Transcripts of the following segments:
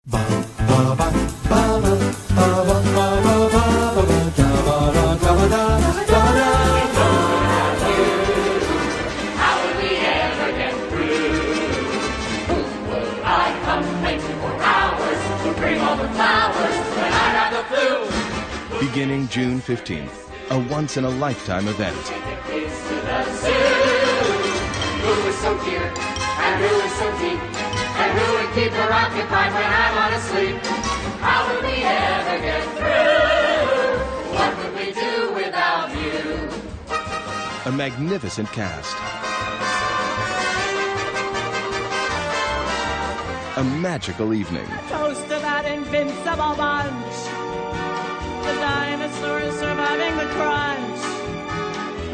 Beginning June 15th, a once-in-a-lifetime event. Who is so cute, and who is so deep, and who would keep her occupied when I want to sleep? How would we ever get through? What would we do without you? A magnificent cast. A magical evening. Toast to that invincible bunch. The dinosaurs surviving the crunch.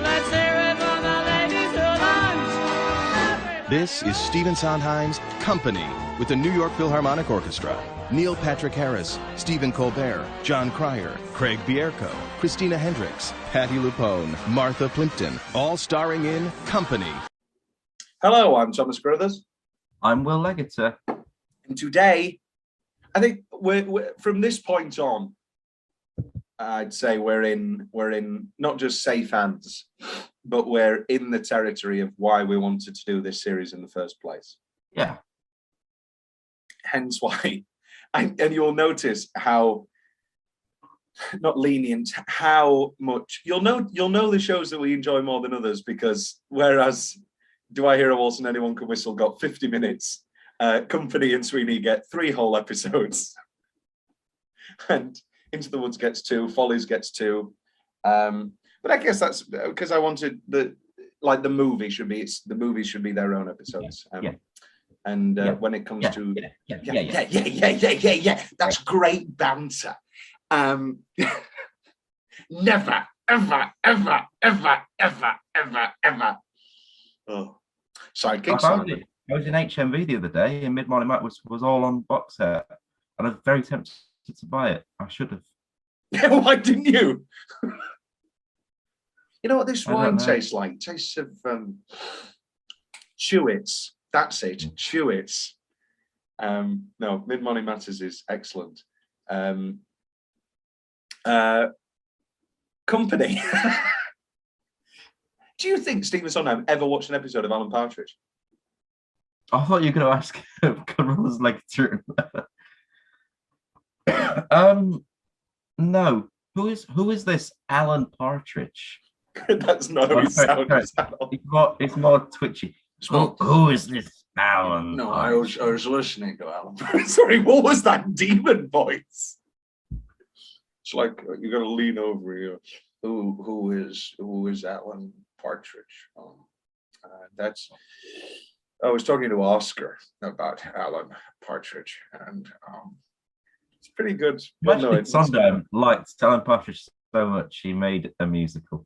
Let's hear it for the ladies who lunch. This is Stephen Sondheim's Company with the New York Philharmonic Orchestra. Neil Patrick Harris, Stephen Colbert, John Cryer, Craig Bierko, Christina Hendricks, Patti LuPone, Martha Plimpton, all starring in Company. Hello, I'm Thomas Carruthers. I'm Will Leggetter. And today, I think we're from this point on, I'd say we're in not just safe hands, but we're in the territory of why we wanted to do this series in the first place. Yeah. Hence why, and you'll notice how not lenient, how much you'll know the shows that we enjoy more than others, because whereas Do I Hear a Waltz and Anyone Can Whistle got 50 minutes, Company and Sweeney get 3 whole episodes, and Into the Woods gets 2, Follies gets 2. But I guess that's because I wanted the movie should be their own episodes. And when it comes to that's great banter. Never, ever, ever, ever, ever, ever, ever. Oh, sidekicks. I was in HMV the other day, and Mid Morning Matt was all on box set, and I was very tempted to buy it. I should have. Yeah, why didn't you? You know what this wine tastes like? It tastes of Chewits. That's it, Chewits. No, Mid Morning Matters is excellent. Company. Do you think Stephen Sondheim ever watched an episode of Alan Partridge? I thought you were going to ask Carruthers Leggetter. No. Who is this Alan Partridge? That's not how it sounds. It's more twitchy. Who is this Alan? No, I was listening to Alan. Sorry, what was that demon voice? It's like you got to lean over here. Who is Alan Partridge? I was talking to Oscar about Alan Partridge, and it's pretty good. Imagine Sondheim liked Alan Partridge so much he made a musical.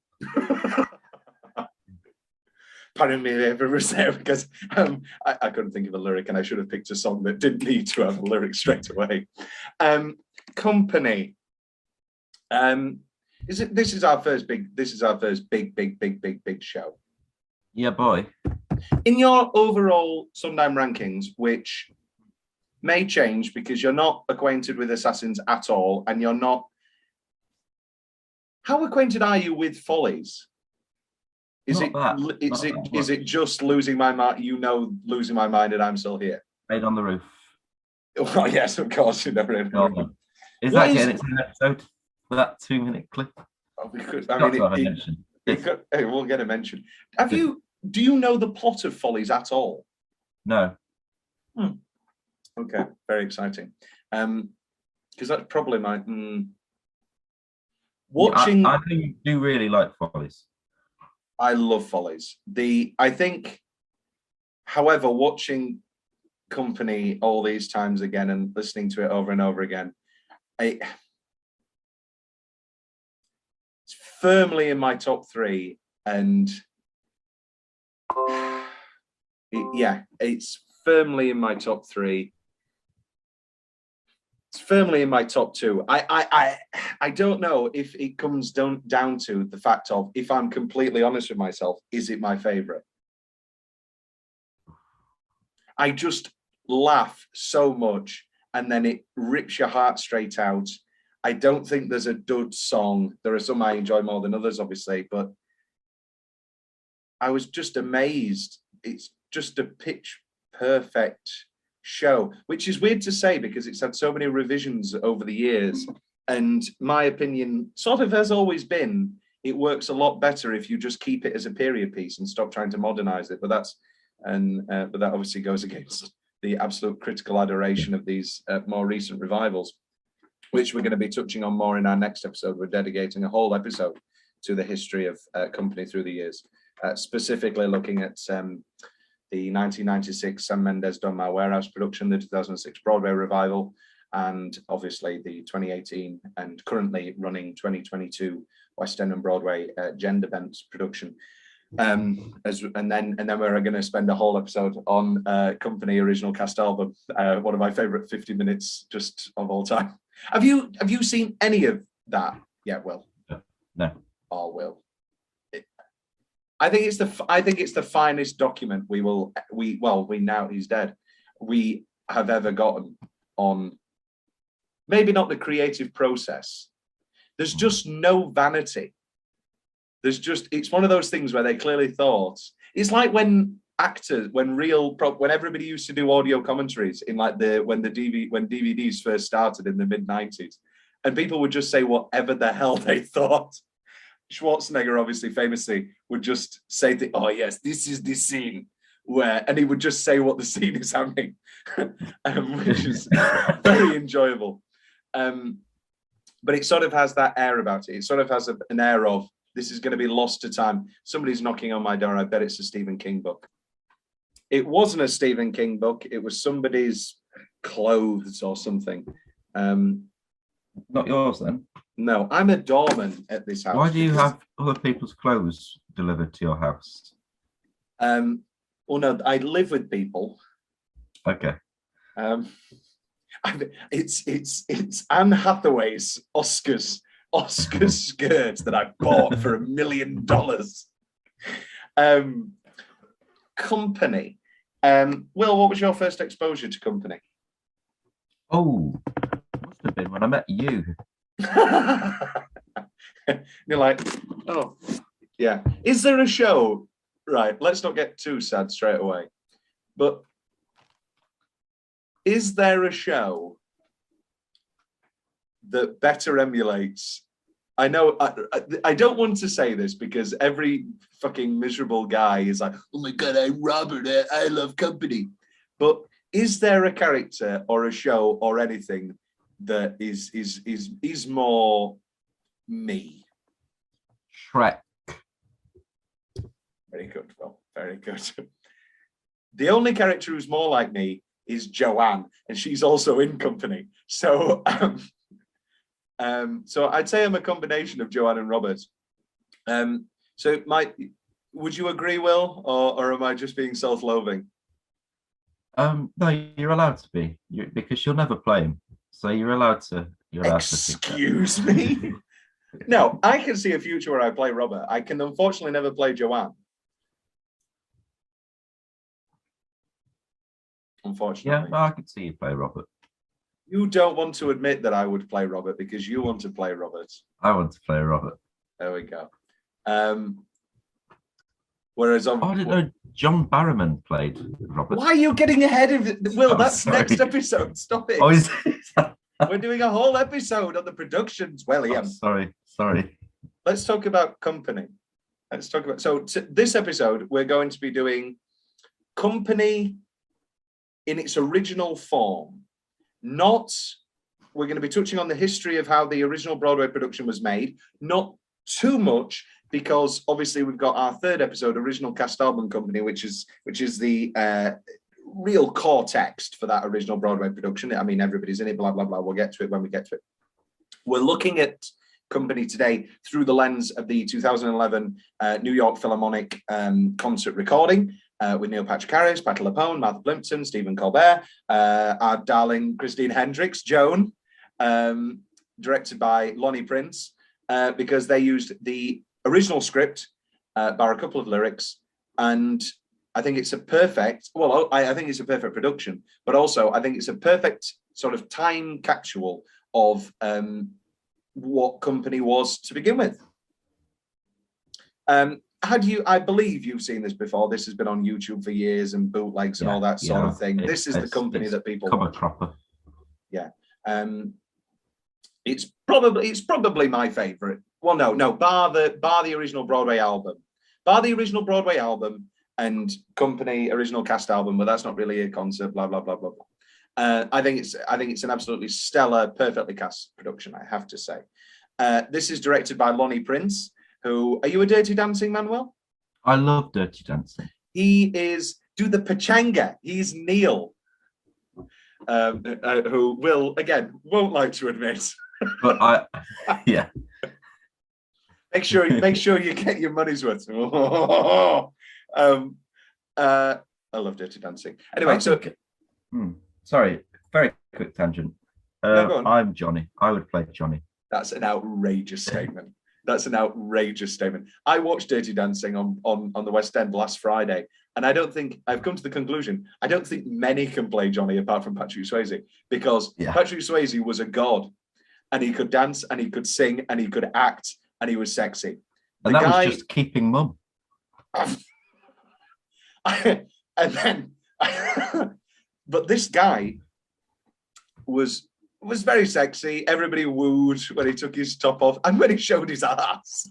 Pardon me if it was there, because I couldn't think of a lyric, and I should have picked a song that didn't need to have a lyric straight away. Company. This is our first big show. Yeah, boy. In your overall Sondheim rankings, which may change because you're not acquainted with Assassins at all, and you're not. How acquainted are you with Follies? Is it just Losing My Mind? You know, Losing My Mind, and I'm Still Here. Made on the Roof. Oh yes, of course. You never. Is that getting its own episode for that 2-minute clip? Oh, because I mean, we'll get a mention. Do you know the plot of Follies at all? No. Okay, very exciting. Because that's probably my watching. I do really like Follies. I love Follies. I think, however, watching Company all these times again and listening to it over and over again, it's firmly in my top 3, and it's firmly in my top 3. It's firmly in my top 2. I don't know if it comes down to the fact of, if I'm completely honest with myself, is it my favorite? I just laugh so much and then it rips your heart straight out. I don't think there's a dud song. There are some I enjoy more than others, obviously, but I was just amazed. It's just a pitch perfect show, which is weird to say because it's had so many revisions over the years. And my opinion sort of has always been, it works a lot better if you just keep it as a period piece and stop trying to modernize it. But that obviously goes against the absolute critical adoration of these more recent revivals, which we're going to be touching on more in our next episode. We're dedicating a whole episode to the history of company through the years, specifically looking at the 1996 Sam Mendes Don My Warehouse production, the 2006 Broadway revival, and obviously the 2018 and currently running 2022 West End and Broadway Gender Bent production. And then we're going to spend a whole episode on Company original cast album, one of my favorite 50 minutes just of all time. Have you seen any of that yet, Will? No. Oh, Will. I think it's the finest document we now he's dead, we have ever gotten on, maybe not the creative process. There's just no vanity. It's one of those things where they clearly thought, it's like when actors, when everybody used to do audio commentaries in like when DVDs first started in the mid-90s, and people would just say whatever the hell they thought. Schwarzenegger obviously famously would just say, oh yes, this is the scene where, and he would just say what the scene is happening, which is very enjoyable. But it sort of has that air about it. It sort of has an air of, this is going to be lost to time. Somebody's knocking on my door. I bet it's a Stephen King book. It wasn't a Stephen King book. It was somebody's clothes or something. Not yours then? No, I'm a doorman at this house. Why do you have other people's clothes delivered to your house? Well, no, I live with people. Okay. It's Anne Hathaway's Oscars skirt that I bought for $1 million. Company. Will, what was your first exposure to Company? Oh, must have been when I met you. You're like, oh, yeah. Is there a show? Right, let's not get too sad straight away. But is there a show that better emulates? I know I don't want to say this because every fucking miserable guy is like, oh my God, I'm Robert, I love Company. But is there a character or a show or anything that is more me? Shrek. Very good, Will. Very good. The only character who's more like me is Joanne, and she's also in Company. So, so I'd say I'm a combination of Joanne and Robert. Would you agree, Will, or am I just being self-loathing? No, you're allowed to be, because you'll never play him. So you're allowed to. Excuse me. No, I can see a future where I play Robert. I can unfortunately never play Joanne. Unfortunately. Yeah, I could see you play Robert. You don't want to admit that I would play Robert because you want to play Robert. I want to play Robert. There we go. Whereas I didn't know John Barrowman played Robert. Why are you getting ahead of it? Will, that's next episode. Stop it. Oh, is We're doing a whole episode on the productions, William. Oh, sorry. Let's talk about Company. This episode, we're going to be doing Company in its original form. We're going to be touching on the history of how the original Broadway production was made. Not too much, because obviously we've got our third episode, Original Cast Album Company, which is the real core text for that original Broadway production. I mean, everybody's in it, blah, blah, blah. We'll get to it when we get to it. We're looking at Company today through the lens of the 2011 New York Philharmonic concert recording with Neil Patrick Harris, Patti LuPone, Martha Plimpton, Stephen Colbert, our darling Christine Hendricks, Joan, directed by Lonnie Prince, because they used the original script, bar a couple of lyrics, and I think it's a perfect, I think it's a perfect production, but also I think it's a perfect sort of time capsule of what Company was to begin with. I believe you've seen this before. This has been on YouTube for years and bootlegs and all that sort of thing. This is the Company that people watch. Proper. Yeah. It's probably my favorite. Well, no, bar the original Broadway album. Bar the original Broadway album and Company original cast album, but that's not really a concert, blah blah blah blah blah. I think it's an absolutely stellar, perfectly cast production, I have to say. This is directed by Lonnie Prince, who, are you a Dirty Dancing man, Will? I love Dirty Dancing. He is, do the pachanga. He's Neil, who Will, again, won't like to admit. But yeah. Make sure you get your money's worth. I love Dirty Dancing. Anyway, sorry, very quick tangent. I'm Johnny. I would play Johnny. That's an outrageous statement. That's an outrageous statement. I watched Dirty Dancing on the West End last Friday, and I've come to the conclusion, I don't think many can play Johnny apart from Patrick Swayze, because Patrick Swayze was a god, and he could dance, and he could sing, and he could act, and he was sexy. And that was just Keeping Mum. But this guy was very sexy. Everybody wooed when he took his top off and when he showed his ass.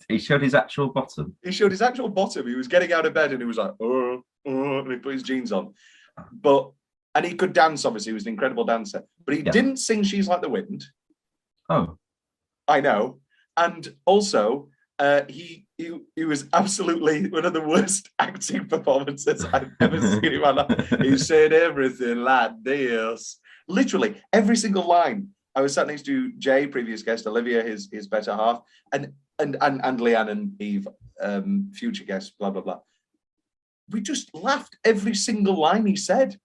He showed his actual bottom. He showed his actual bottom. He was getting out of bed and he was like, and he put his jeans on. And he could dance, obviously. He was an incredible dancer. But he didn't sing She's Like the Wind. Oh. I know. And also, he was absolutely one of the worst acting performances I've ever seen in my life. He said everything like this. Literally every single line. I was sat next to Jay, previous guest, Olivia, his better half, and Leanne and Eve, future guest, blah blah blah. We just laughed every single line he said.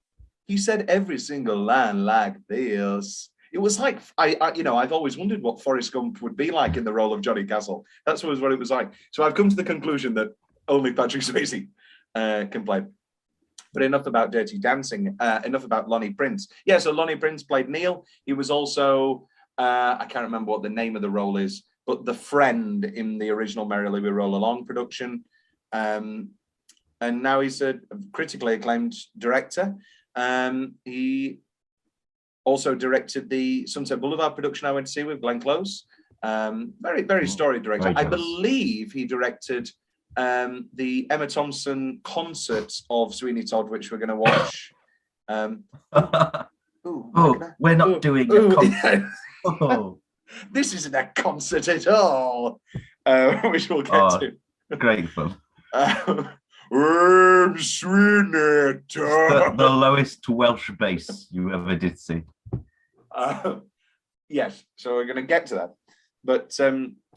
He said every single line like this. It was like I've always wondered what Forrest Gump would be like in the role of Johnny Castle. That's what it was like. So I've come to the conclusion that only Patrick Swayze can play. But enough about Dirty Dancing. Enough about Lonnie Prince. Yeah, so Lonnie Prince played Neil. He was also I can't remember what the name of the role is, but the friend in the original Merrily We Roll Along production. And now he's a critically acclaimed director. He also directed the Sunset Boulevard production I went to see with Glenn Close. Very, very storied director. I believe he directed the Emma Thompson concerts of Sweeney Todd, which we're going to watch. We're not doing a concert. This isn't a concert at all, which we'll get to. Great fun. Sweeney Todd. The lowest Welsh bass you ever did see. Yes, so we're going to get to that. But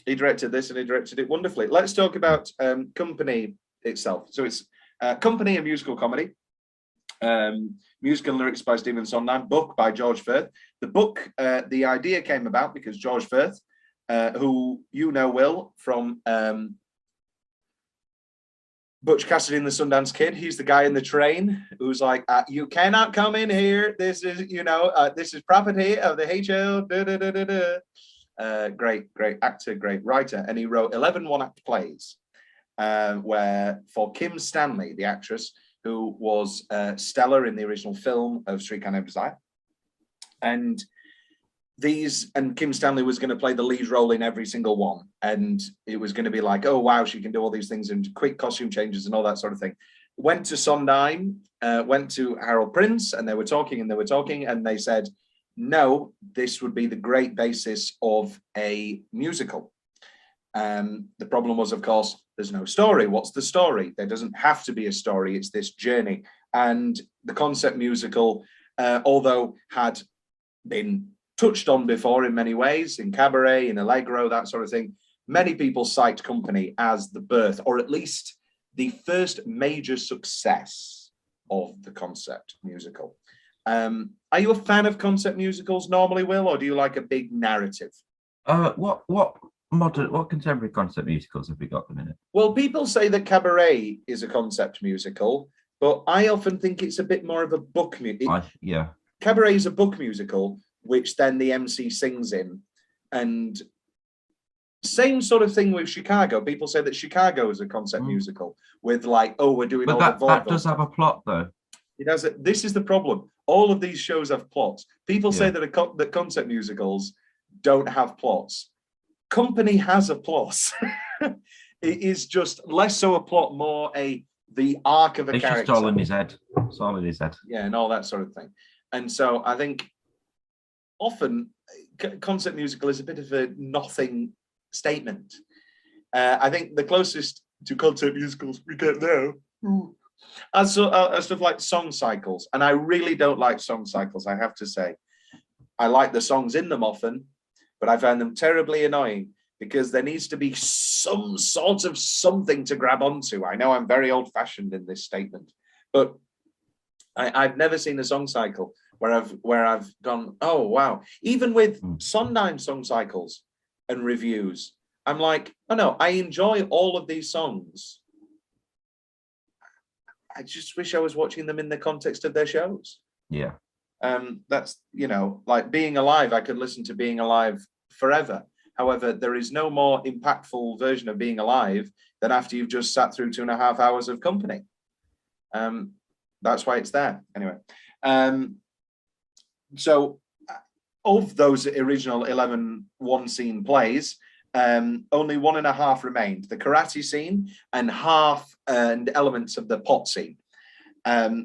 he directed this and he directed it wonderfully. Let's talk about Company itself. So it's Company, a musical comedy. Music and lyrics by Stephen Sondheim. Book by George Firth. The book, the idea came about because George Firth, who you know Will from Butch Cassidy and the Sundance Kid, he's the guy in the train who's like, you cannot come in here. This is, this is property of the HL. Great actor, great writer. And he wrote 11 one-act plays where for Kim Stanley, the actress, who was stellar in the original film of Streetcar Named Desire. And Kim Stanley was going to play the lead role in every single one. And it was going to be like, oh, wow, she can do all these things and quick costume changes and all that sort of thing. Went to Sondheim, went to Harold Prince, and they were talking, and they said, no, this would be the great basis of a musical. The problem was, of course, there's no story. What's the story? There doesn't have to be a story. It's this journey. And the concept musical, although had been touched on before in many ways, in Cabaret, in Allegro, that sort of thing, many people cite Company as the birth, or at least the first major success of the concept musical. Are you a fan of concept musicals normally, Will, or do you like a big narrative? What contemporary concept musicals have we got at the minute? Well, people say that Cabaret is a concept musical, but I often think it's a bit more of a book musical. Cabaret is a book musical, which then the MC sings in. And same sort of thing with Chicago. People say that Chicago is a concept musical with like, oh, we're doing But all that, the that vaudeville does have a plot, though. It has. This is the problem. All of these shows have plots. People say Yeah. that concept musicals don't have plots. Company has a plot. It is just less so a plot, more the arc of a It's character. just all in his head. It's all in his head. Yeah, and all that sort of thing. And so I think often concept musical is a bit of a nothing statement. I think the closest to concept musicals we get now are stuff like song cycles. And I really don't like song cycles, I have to say. I like the songs in them often, but I find them terribly annoying because there needs to be some sort of something to grab onto. I know I'm very old-fashioned in this statement, but I've never seen a song cycle where I've gone, oh wow. Even with Sondheim song cycles and reviews, I'm like, oh no, I enjoy all of these songs. I just wish I was watching them in the context of their shows. Yeah. That's, you know, like Being Alive. I could listen to Being Alive forever. However, there is no more impactful version of Being Alive than after you've just sat through 2.5 hours of Company. That's why it's there. Anyway, so of those original 11 one-scene plays, only 1.5 remained: the karate scene and half and elements of the pot scene.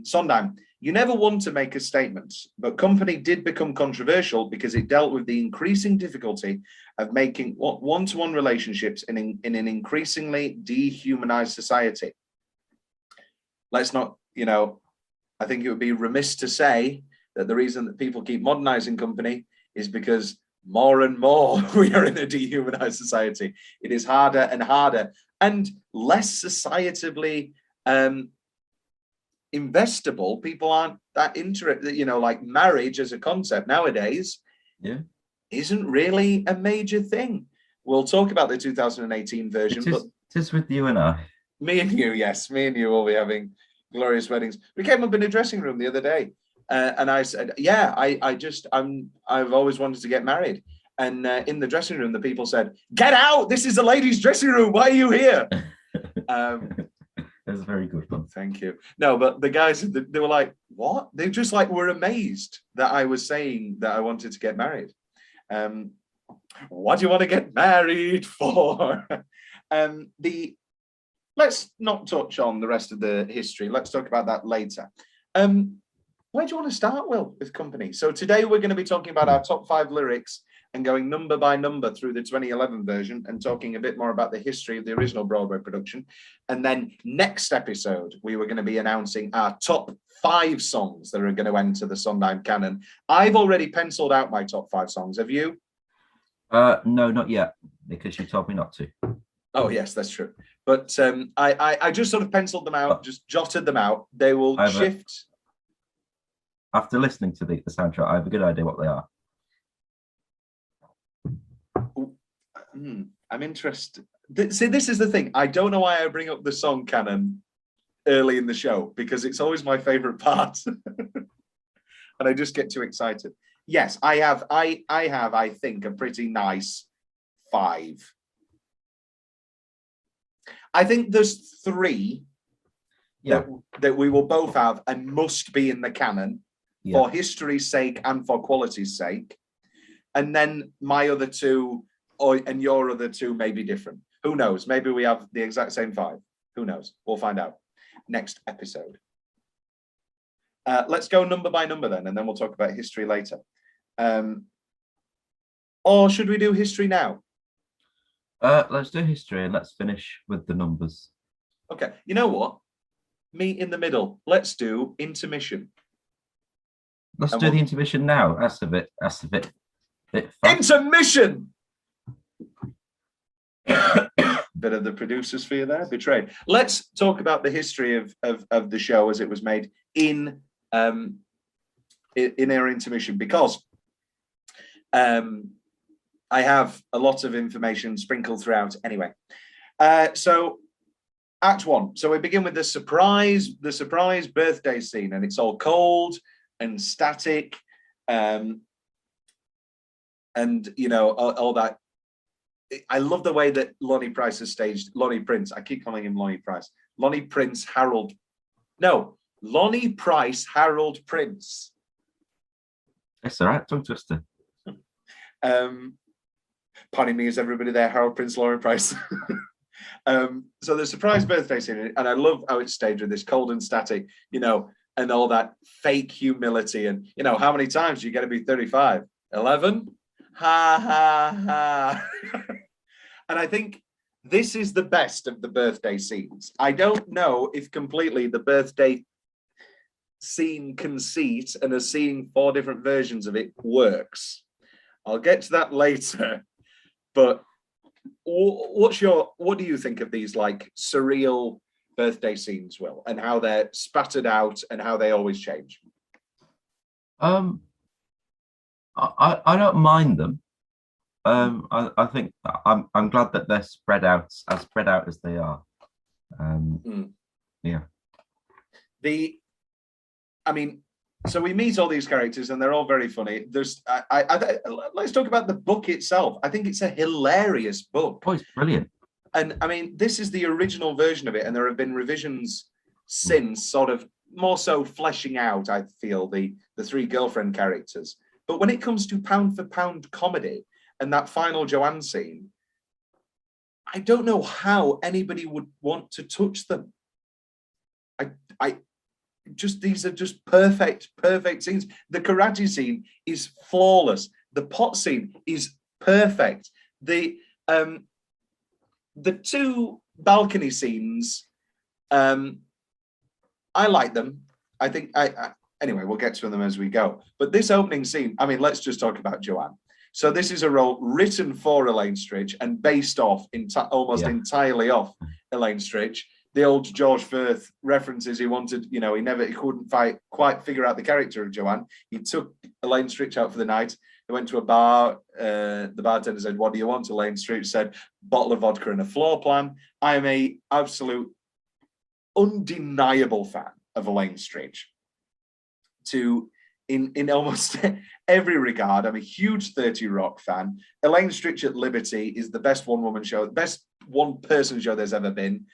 Sondheim, you never want to make a statement, but Company did become controversial because it dealt with the increasing difficulty of making one-to-one relationships in an increasingly dehumanized society. Let's not, you know, I think it would be remiss to say that the reason that people keep modernizing Company is because more and more we are in a dehumanized society. It is harder and harder and less societably investable. People aren't that interested, you know, like marriage as a concept nowadays isn't really a major thing. We'll talk about the 2018 version. It is with you and I. Me and you, yes, me and you will be having glorious weddings. We came up in a dressing room the other day, and I said, "Yeah, I've always wanted to get married." And in the dressing room, the people said, "Get out! This is a ladies' dressing room. Why are you here?" That's a very good one. Thank you. No, but the guys, they were like, "What?" They just like were amazed that I was saying that I wanted to get married. What do you want to get married for? Let's not touch on the rest of the history. Let's talk about that later. Where do you want to start, Will, with Company? So today we're going to be talking about our top 5 lyrics and going number by number through the 2011 version and talking a bit more about the history of the original Broadway production. And then next episode, we were going to be announcing our top 5 songs that are going to enter the Sondheim canon. I've already penciled out my top 5 songs. Have you? No, not yet, because you told me not to. Oh, yes, that's true. But I just sort of penciled them out, just jotted them out. They will shift. After listening to the soundtrack, I have a good idea what they are. I'm interested. See, this is the thing. I don't know why I bring up the song canon early in the show, because it's always my favorite part. And I just get too excited. Yes, I have, I think, a pretty nice 5. I think there's 3 that we will both have and must be in the canon for history's sake and for quality's sake. And then my other 2 and your other 2 may be different. Who knows? Maybe we have the exact same 5. Who knows? We'll find out next episode. Let's go number by number then, and then we'll talk about history later. Or should we do history now? Let's do history and let's finish with the numbers. Okay. You know what? Meet in the middle. Let's do intermission. Let's do the intermission now. That's a bit fast. Intermission! Bit of the producer's fear there, betrayed. Let's talk about the history of the show as it was made in our intermission, because I have a lot of information sprinkled throughout anyway. So Act 1. So we begin with the surprise birthday scene, and it's all cold and static, And you know, all that. I love the way that Lonnie Price has staged Lonnie Prince. I keep calling him Lonnie Price. Lonnie Prince Harold. No, Lonnie Price Harold Prince. It's all right, tongue twister. Pardon me, is everybody there? Harold Prince, Lauren Price. So the surprise birthday scene, and I love how it's staged with this cold and static, you know, and all that fake humility. And, you know, how many times do you get to be 35? 11? Ha, ha, ha. And I think this is the best of the birthday scenes. I don't know if completely the birthday scene conceit and us seeing 4 different versions of it works. I'll get to that later. But what do you think of these like surreal birthday scenes, Will, and how they're spattered out and how they always change? I don't mind them. I think I'm glad that they're spread out as they are. Yeah. I mean, so we meet all these characters and they're all very funny. There's, let's talk about the book itself. I think it's a hilarious book. Oh, it's brilliant. And I mean, this is the original version of it, and there have been revisions since, sort of more so fleshing out, I feel, the 3 girlfriend characters. But when it comes to pound for pound comedy and that final Joanne scene, I don't know how anybody would want to touch them. These are just perfect scenes. The karate scene is flawless. The pot scene is perfect. The 2 balcony scenes, I like them. I think anyway, we'll get to them as we go. But this opening scene, I mean, let's just talk about Joanne. So this is a role written for Elaine Stritch and based off almost entirely off Elaine Stritch. The old George Firth references, he wanted, you know, he couldn't quite figure out the character of Joanne. He took Elaine Stritch out for the night. They went to a bar. The bartender said, "What do you want?" Elaine Stritch said, "Bottle of vodka and a floor plan." I am a absolute undeniable fan of Elaine Stritch. In almost every regard, I'm a huge 30 Rock fan. Elaine Stritch at Liberty is the best one-woman show, the best one-person show there's ever been.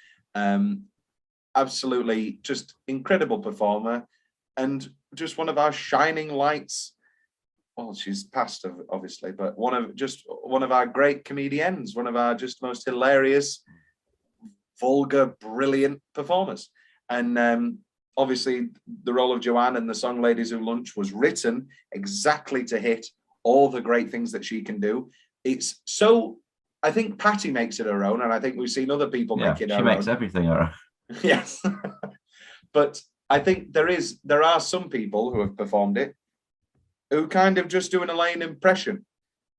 Absolutely just incredible performer and just one of our shining lights. Well, she's passed obviously, but one of our great comedians, one of our just most hilarious, vulgar, brilliant performers. And obviously the role of Joanne and the song Ladies Who Lunch was written exactly to hit all the great things that she can do. It's so, I think Patty makes it her own, and I think we've seen other people make it her own. She makes everything her own. Yes. But I think there are some people who have performed it who kind of just do an Elaine impression,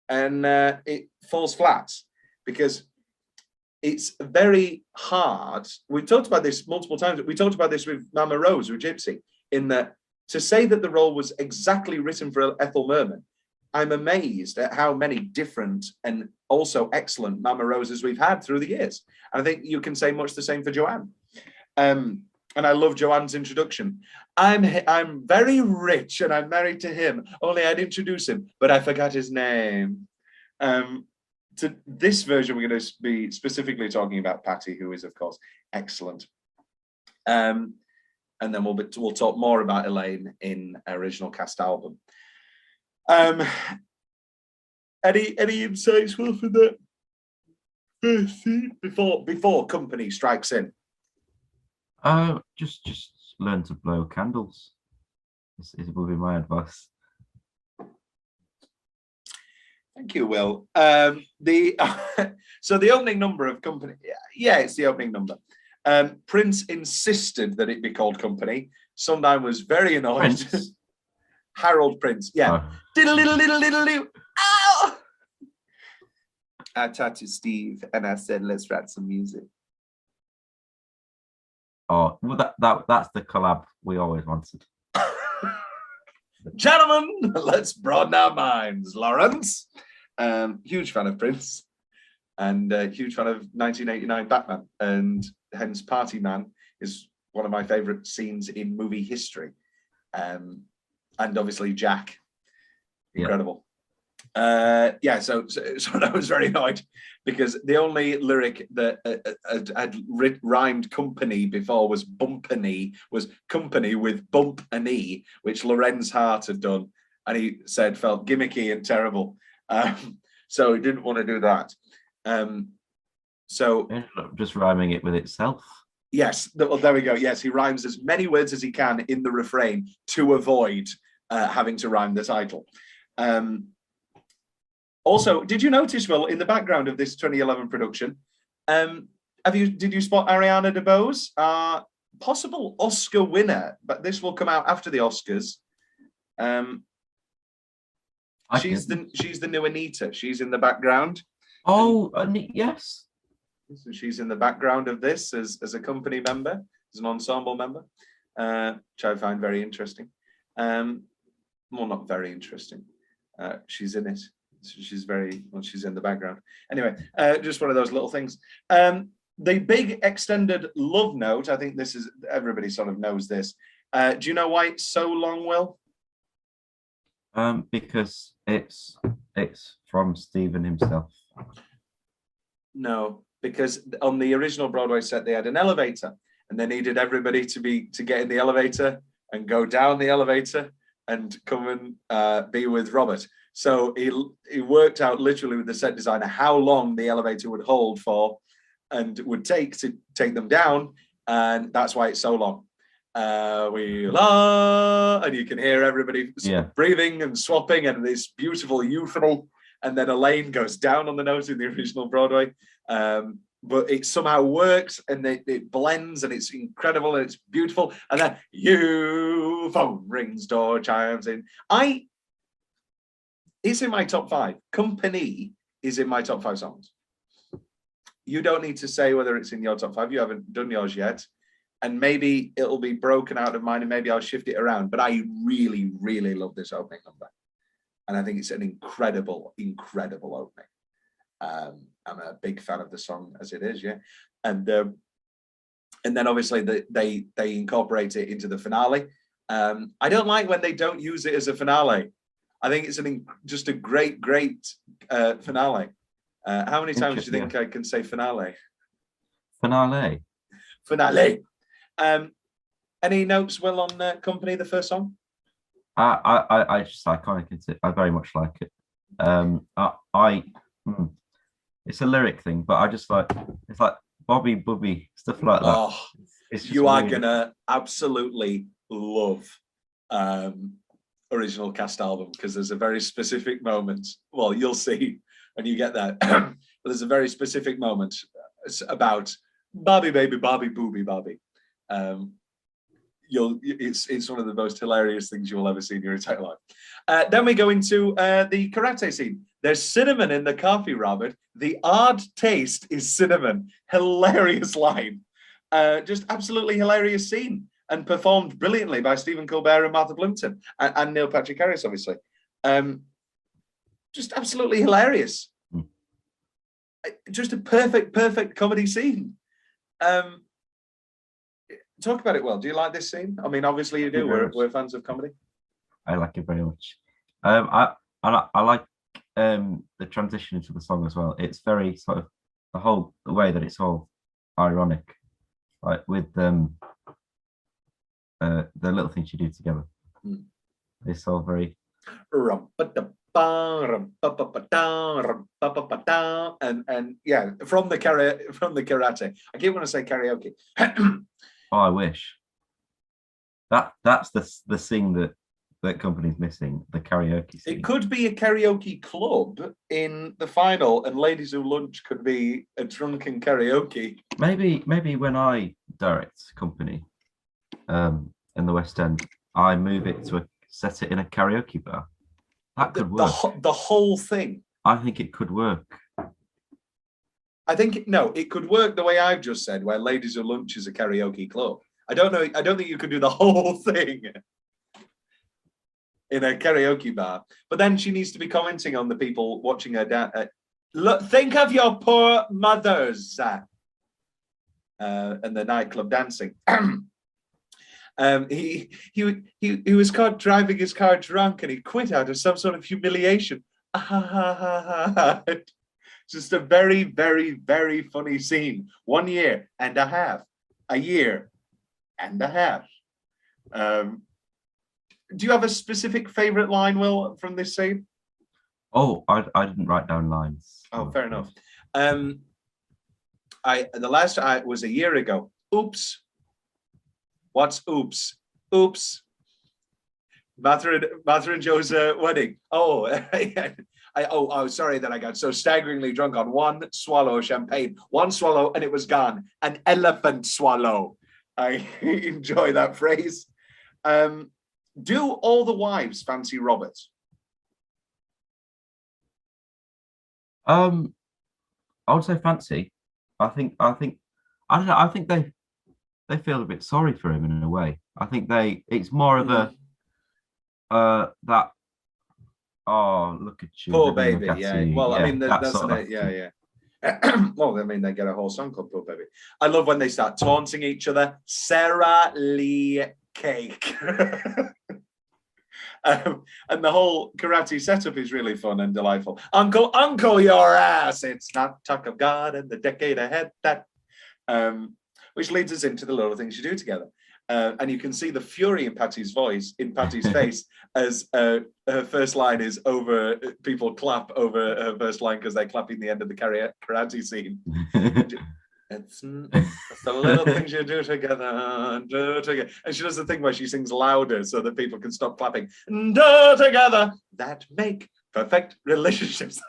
and it falls flat because it's very hard. We've talked about this multiple times. We talked about this with Mama Rose, with Gypsy, in that to say that the role was exactly written for Ethel Merman, I'm amazed at how many different and also excellent Mama Roses we've had through the years. And I think you can say much the same for Joanne. And I love Joanne's introduction. I'm very rich and I'm married to him. Only I'd introduce him, but I forgot his name. To this version, we're going to be specifically talking about Patty, who is, of course, excellent. And then we'll talk more about Elaine in original cast album. Any insights, Will, for that before company strikes in? Just learn to blow candles. Is would be my advice. Thank you, Will. So the opening number of Company, yeah, it's the opening number. Prince insisted that it be called Company. Sondheim was very annoyed. Prince. Harold Prince, yeah. Oh. Diddle diddle diddle diddle diddle. Ow! I talked to Steve and I said, let's write some music. Oh, well, that's the collab we always wanted. Gentlemen, let's broaden our minds. Lawrence, huge fan of Prince, and huge fan of 1989 Batman, and hence Party Man is one of my favorite scenes in movie history. And obviously Jack. incredible. Yeah, so I was very annoyed because the only lyric that had rhymed company before was bumpany, was company with bump and e, which Lorenz Hart had done, and he said felt gimmicky and terrible. So he didn't want to do that. So just rhyming it with itself. Yes, well, there we go. Yes, he rhymes as many words as he can in the refrain to avoid having to rhyme the title. Also, did you notice, Will, in the background of this 2011 production, did you spot Ariana DeBose, possible Oscar winner? But this will come out after the Oscars. She's the new Anita. She's in the background. Oh, yes. So she's in the background of this as a company member, as an ensemble member, which I find very interesting. Well, not very interesting. She's in it. So she's she's in the background. Anyway, just one of those little things. The big extended love note, I think this is, everybody sort of knows this. Do you know why it's so long, Will? Because it's from Stephen himself. No, because on the original Broadway set, they had an elevator and they needed everybody to get in the elevator and go down the elevator and come and be with Robert. So he worked out literally with the set designer how long the elevator would hold for and would take to take them down. And that's why it's so long. And you can hear everybody breathing and swapping and this beautiful euphony. And then Elaine goes down on the note in the original Broadway. But it somehow works and it blends and it's incredible and it's beautiful. And then phone rings, door chimes in. It's in my top 5. Company is in my top 5 songs. You don't need to say whether it's in your top 5. You haven't done yours yet. And maybe it'll be broken out of mine and maybe I'll shift it around. But I really, really love this opening number. And I think it's an incredible, incredible opening. I'm a big fan of the song as it is, yeah. And then obviously they incorporate it into the finale. I don't like when they don't use it as a finale. I think it's just a great finale. How many times do you think I can say finale? Finale. Any notes, Will, on Company, the first song? I just iconic. I very much like it. It's a lyric thing, but I just like it's like Bobby Bubby stuff like that. Oh, you are gonna absolutely love original cast album because there's a very specific moment. Well, you'll see when you get there. But there's a very specific moment about Bobby baby, Bobby booby, Bobby. It's one of the most hilarious things you'll ever see in your entire life. Then we go into the karate scene. There's cinnamon in the coffee, Robert. The odd taste is cinnamon. Hilarious line. Just absolutely hilarious scene and performed brilliantly by Stephen Colbert and Martha Plimpton and Neil Patrick Harris, obviously. Just absolutely hilarious. Just a perfect comedy scene. Talk about it, Will. Do you like this scene? I mean, obviously you do. We're fans of comedy. I like it very much. I like the transition into the song as well. It's very sort of the way that it's all ironic, like with the little things you do together. It's all very and yeah, from the karate. I keep wanting to say karaoke. Oh, I wish. That's the thing that Company's missing, the karaoke scene. It could be a karaoke club in the final, and Ladies Who Lunch could be a drunken karaoke. Maybe when I direct Company in the West End, I move it to set it in a karaoke bar. That could work. The whole thing. I think it could work. I think it could work the way I've just said, where Ladies Who Lunch is a karaoke club. I don't think you could do the whole thing in a karaoke bar. But then she needs to be commenting on the people watching her dance. Look, think of your poor mothers and the nightclub dancing. He was caught driving his car drunk, and he quit out of some sort of humiliation. Just a very, very, very funny scene. 1 year and a half. A year and a half. Do you have a specific favorite line, Will, from this scene? Oh, I didn't write down lines. Oh, fair enough. The last was a year ago. Oops. What's oops? Oops. Martha and Joe's wedding. Oh, sorry that I got so staggeringly drunk on one swallow of champagne. One swallow and it was gone. An elephant swallow. I enjoy that phrase. Do all the wives fancy Robert? I would say fancy. I don't know. I think they feel a bit sorry for him in a way. I think it's more of a that, oh, look at you, poor baby. Yeah. Well, yeah, I mean, that's it. Yeah. Well, I mean, they get a whole song called Poor Baby. I love when they start taunting each other. Sarah Lee Cake. And the whole karate setup is really fun and delightful. Uncle, your ass. It's not talk of God and the decade ahead. That, which leads us into the little things you do together. And you can see the fury in Patty's face, as her first line is over. People clap over her first line because they're clapping the end of the karate scene. It's the little things you do together, and she does the thing where she sings louder so that people can stop clapping. Do together that make perfect relationships.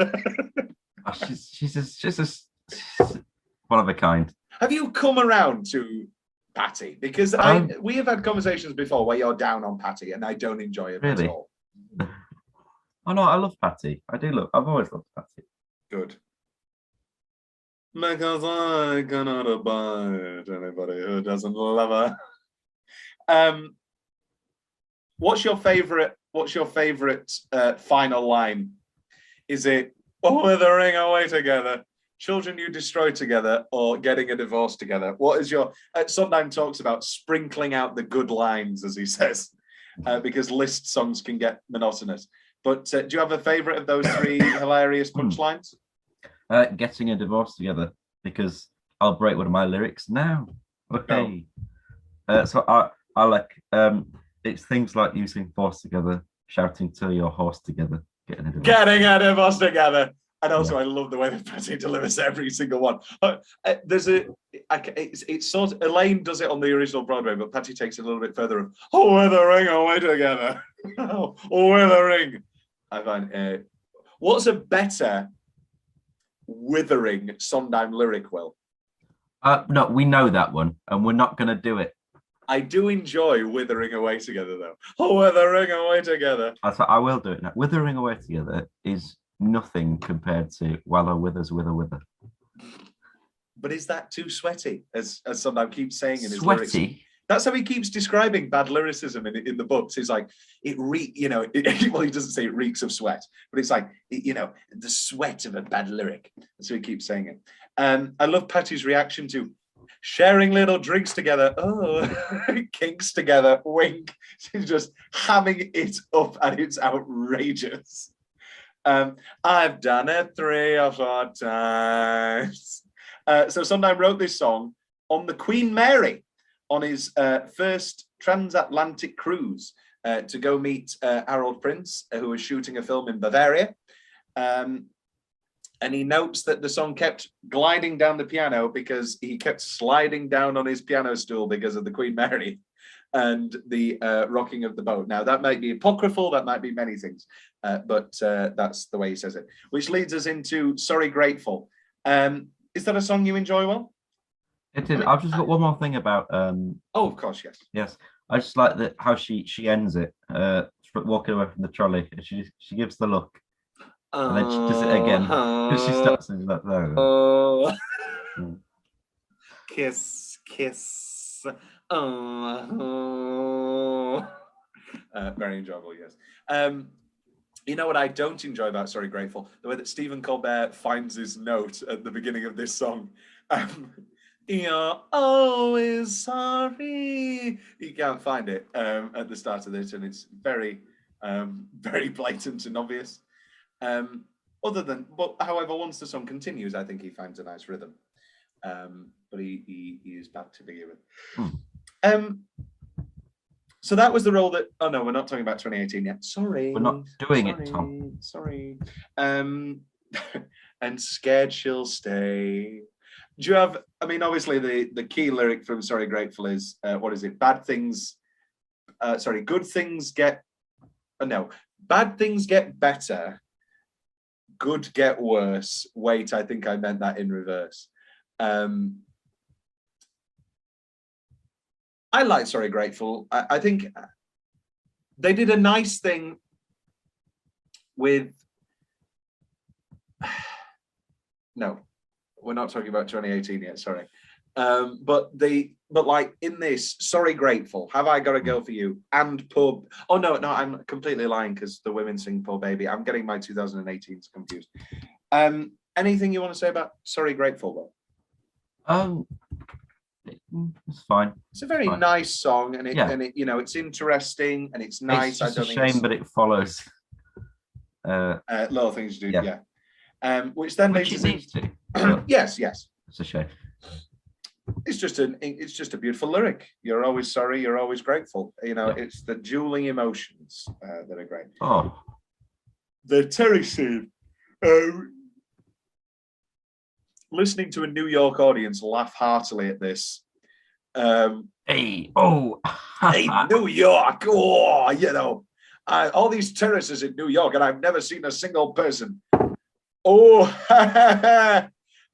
she's just one of a kind. Have you come around to Patty? Because we have had conversations before where you're down on Patty, and I don't enjoy it really? At all. Oh no, I love Patty. I've always loved Patty. Good. Because I cannot abide anybody who doesn't love her. What's your favorite final line? Is it withering away together, children you destroy together, or getting a divorce together? What is your Sondheim talks about sprinkling out the good lines, as he says, because Liszt songs can get monotonous. But do you have a favorite of those three hilarious punchlines? Getting a divorce together, because I'll break one of my lyrics now. Okay. No. So I like it's things like using force together, shouting to your horse together, getting a divorce together. And also, I love the way that Patty delivers every single one. It's sort of, Elaine does it on the original Broadway, but Patty takes it a little bit further of, withering away together. Withering. I find, what's a better withering Sondheim lyric, Will? No, we know that one, and we're not going to do it. I do enjoy withering away together, though. Withering away together. I will do it now. Withering away together is nothing compared to while our withers wither. But is that too sweaty, as Sondheim keeps saying in his sweaty? Lyrics? That's how he keeps describing bad lyricism in the books. He's like, well, he doesn't say it reeks of sweat, but it's like, the sweat of a bad lyric. That's what he keeps saying it. I love Patty's reaction to sharing little drinks together. Oh, kinks together, wink. She's just hamming it up, and it's outrageous. I've done it 3 or 4 times. So Sondheim wrote this song on the Queen Mary, on his first transatlantic cruise to go meet Harold Prince, who was shooting a film in Bavaria. And he notes that the song kept gliding down the piano because he kept sliding down on his piano stool because of the Queen Mary and the rocking of the boat. Now, that might be apocryphal, that might be many things, but that's the way he says it. Which leads us into Sorry Grateful. Is that a song you enjoy, Will? It is. I've just got one more thing about. Oh, of course, yes. Yes, I just like how she ends it, walking away from the trolley. She gives the look, and then she does it again because she stops and like that. Kiss. Very enjoyable, yes. You know what I don't enjoy about Sorry Grateful? The way that Stephen Colbert finds his note at the beginning of this song. You're always sorry. You can't find it at the start of this, and it's very, very blatant and obvious. But however, once the song continues, I think he finds a nice rhythm. But he is back to begin with. So that was the role that. Oh no, we're not talking about 2018 yet. Sorry, We're not doing it, Tom. Sorry. And Scared She'll Stay. Do you have? I mean, obviously the key lyric from Sorry Grateful is what is it? Bad things. Good things get. No, bad things get better. Good get worse. Wait, I think I meant that in reverse. I like Sorry Grateful. I think they did a nice thing with. No, we're not talking about 2018 yet. Sorry, but like in this, Sorry Grateful, Have I Got a Girl for You, and Poor. Oh no, I'm completely lying because the women sing Poor Baby. I'm getting my 2018s confused. Anything you want to say about Sorry Grateful though? It's fine. It's a very nice song, and it it's interesting and it's nice. It's just a shame, but it follows. Little Things to Do, yeah. Which then makes it needs to. Yes. It's a shame. It's just a beautiful lyric. You're always sorry, you're always grateful. It's the dueling emotions that are great. Oh, the Terry scene. Listening to a New York audience laugh heartily at this. Hey, oh, hey, New York, all these terraces in New York, and I've never seen a single person. Oh, but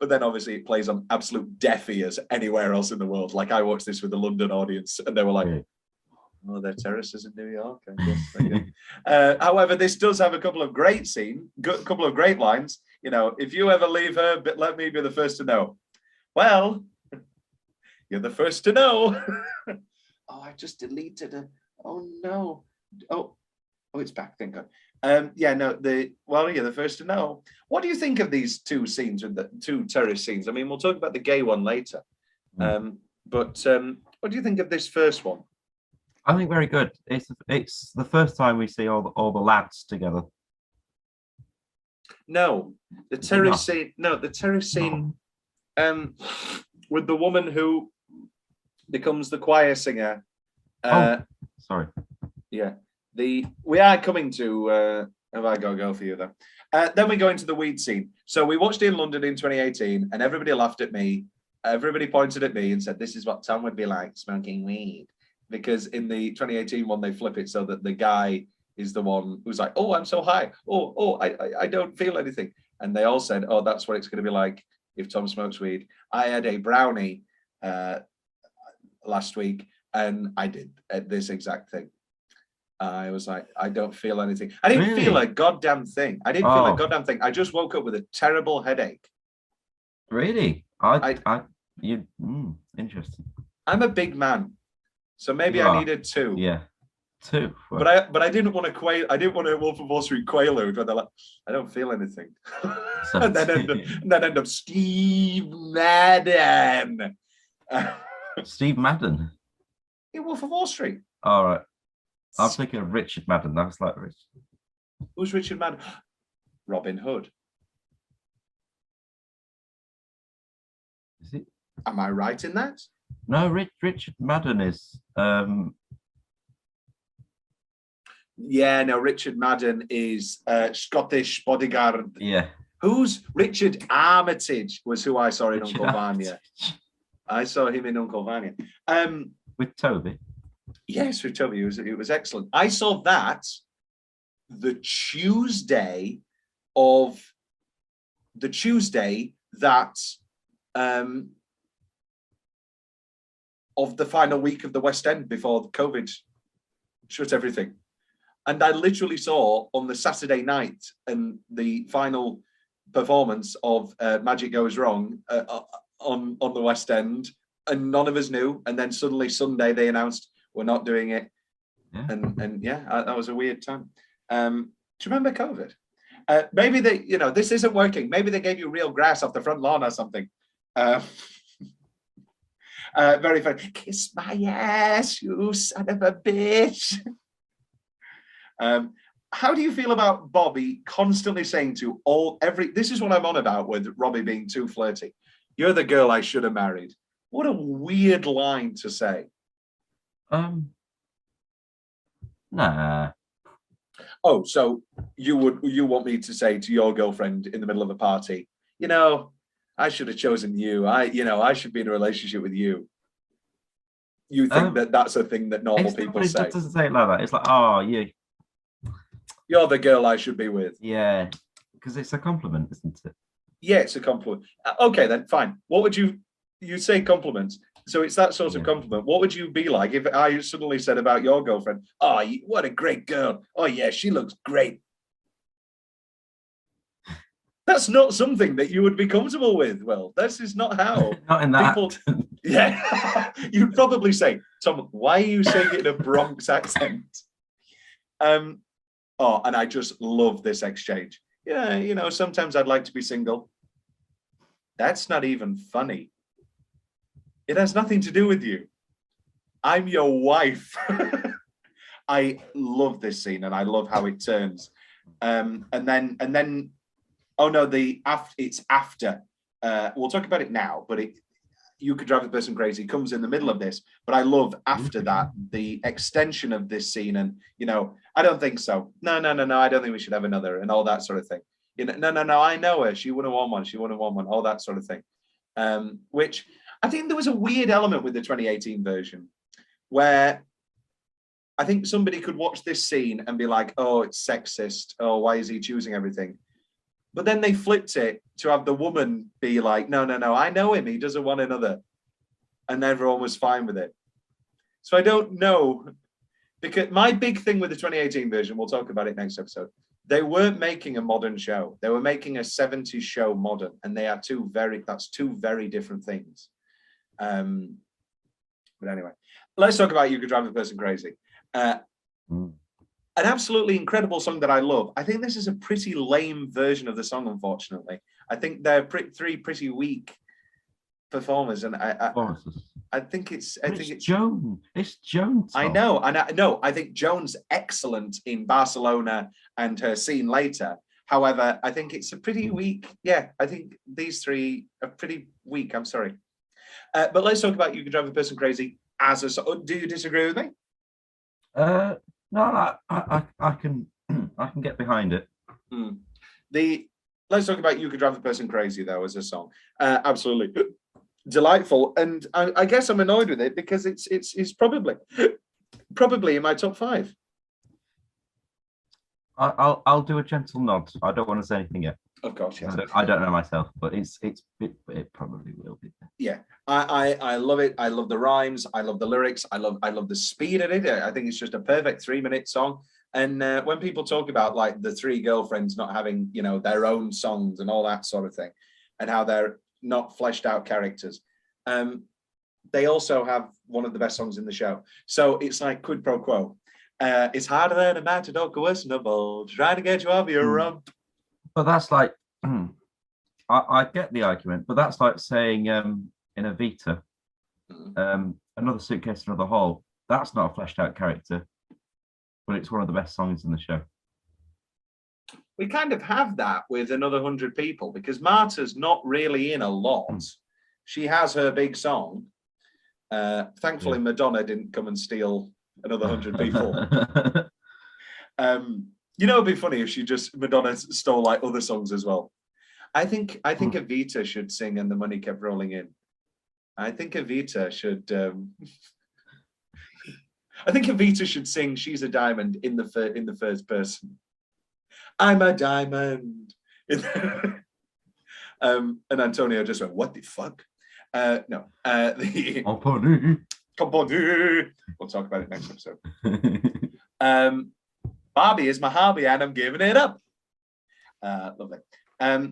then obviously it plays on absolute deaf ears anywhere else in the world. Like I watched this with the London audience, and they were like, "Oh, they're terraces in New York." I guess. However, this does have a couple of great couple of great lines. If you ever leave her, but let me be the first to know. Well, you're the first to know. Oh, I just deleted it. Oh no. Oh, it's back. Thank God. You're the first to know. What do you think of these two scenes, with the two terrace scenes? I mean, we'll talk about the gay one later. But what do you think of this first one? I think very good. It's the first time we see all the lads together. No, the terrace scene. No, the terrace scene. With the woman who becomes the choir singer. Sorry. Yeah. We are coming to Have I Got a Girl for You, though. Then we go into the weed scene. So we watched it in London in 2018, and everybody laughed at me. Everybody pointed at me and said, "This is what Tom would be like smoking weed." Because in the 2018 one, they flip it so that the guy is the one who's like, "Oh, I'm so high. Oh, I don't feel anything." And they all said, "Oh, that's what it's going to be like if Tom smokes weed." I had a brownie last week, and I did this exact thing. I was like, I don't feel anything. I didn't feel a goddamn thing. I just woke up with a terrible headache. Really? Interesting. I'm a big man, so maybe I needed two. Yeah, two. But I didn't want to quail. I didn't want a Wolf of Wall Street quaalude where they're like, I don't feel anything, and then end up Steve Madden. Steve Madden. Yeah, Wolf of Wall Street. All right. I was thinking of Richard Madden. That was like Richard. Who's Richard Madden? Robin Hood. Is it? Am I right in that? No, Richard Madden is. Yeah, no, Richard Madden is Scottish bodyguard. Yeah. Who's Richard Armitage was who I saw in Uncle Vanya. I saw him in Uncle Vanya. With Toby. Yes, with Toby. It was excellent. I saw that the Tuesday that of the final week of the West End before the COVID shut everything. And I literally saw on the Saturday night and the final performance of Magic Goes Wrong on the West End, and none of us knew. And then suddenly Sunday they announced we're not doing it. Yeah. And that was a weird time. Do you remember COVID? Maybe this isn't working. Maybe they gave you real grass off the front lawn or something. Very funny. Kiss my ass, you son of a bitch. How do you feel about Bobby constantly saying to this is what I'm on about with Robbie being too flirty. You're the girl I should have married. What a weird line to say. Nah. Oh, so you want me to say to your girlfriend in the middle of a party, you know, I should have chosen you. I should be in a relationship with you. You think that's a thing that normal people say? It doesn't say it like that. It's like, oh, you're the girl I should be with. Yeah, because it's a compliment, isn't it? Yeah, it's a compliment. Okay, then fine. What would you say compliments? So it's that sort of compliment. What would you be like if I suddenly said about your girlfriend, oh, what a great girl. Oh, yeah, she looks great. That's not something that you would be comfortable with. Well, this is not how. Not in that. People, yeah, you'd probably say, Tom, why are you saying it in a Bronx accent? And I just love this exchange. Yeah, sometimes I'd like to be single. That's not even funny. It has nothing to do with you. I'm your wife. I love this scene and I love how it turns. And then, oh no, it's after. We'll talk about it now, but You Could Drive a Person Crazy comes in the middle of this. But I love after that, the extension of this scene. And, I don't think so. No, I don't think we should have another and all that sort of thing. No, I know her. She wouldn't want one. She wouldn't want one. All that sort of thing. Which I think there was a weird element with the 2018 version where I think somebody could watch this scene and be like, oh, it's sexist. Oh, why is he choosing everything? But then they flipped it to have the woman be like, no, I know him. He doesn't want another. And everyone was fine with it. So I don't know. Because my big thing with the 2018 version, we'll talk about it next episode, they weren't making a modern show. They were making a 70s show modern. And they are two very different things. But anyway, let's talk about You Could Drive a Person Crazy. An absolutely incredible song that I love. I think this is a pretty lame version of the song, unfortunately. I think they're three pretty weak performers, and I think it's Joan. It's Joan. I know, I think Joan's excellent in Barcelona and her scene later. However, I think it's a pretty weak. Yeah, I think these three are pretty weak. I'm sorry. But let's talk about You Could Drive a Person Crazy as a song. Do you disagree with me? No, I can get behind it. Let's talk about You Could Drive a Person Crazy though as a song. Absolutely delightful, and I guess I'm annoyed with it because it's probably in my top 5. I'll do a gentle nod. I don't want to say anything yet. Of course, yes. I don't know myself, but it probably will be. Yeah, I love it. I love the rhymes. I love the lyrics. I love the speed of it. I think it's just a perfect 3-minute song. And when people talk about like the 3 girlfriends not having, their own songs and all that sort of thing, and how they're not fleshed out characters, they also have one of the best songs in the show. So it's like quid pro quo. It's harder than a matador questionable, trying to get you off your rump. But that's like, I get the argument, but that's like saying in Evita, Another Suitcase, Another Hole. That's not a fleshed out character, but it's one of the best songs in the show. We kind of have that with Another 100 People because Marta's not really in a lot. She has her big song. Thankfully, Madonna didn't come and steal Another 100 People. It'd be funny if Madonna stole like other songs as well. I think Evita should sing And the Money Kept Rolling In. I think Evita should. I think Evita should sing She's a Diamond in the first person. I'm a diamond. And Antonio just went, what the fuck? No. Company. We'll talk about it next episode. Barbie is my hobby and I'm giving it up. Lovely.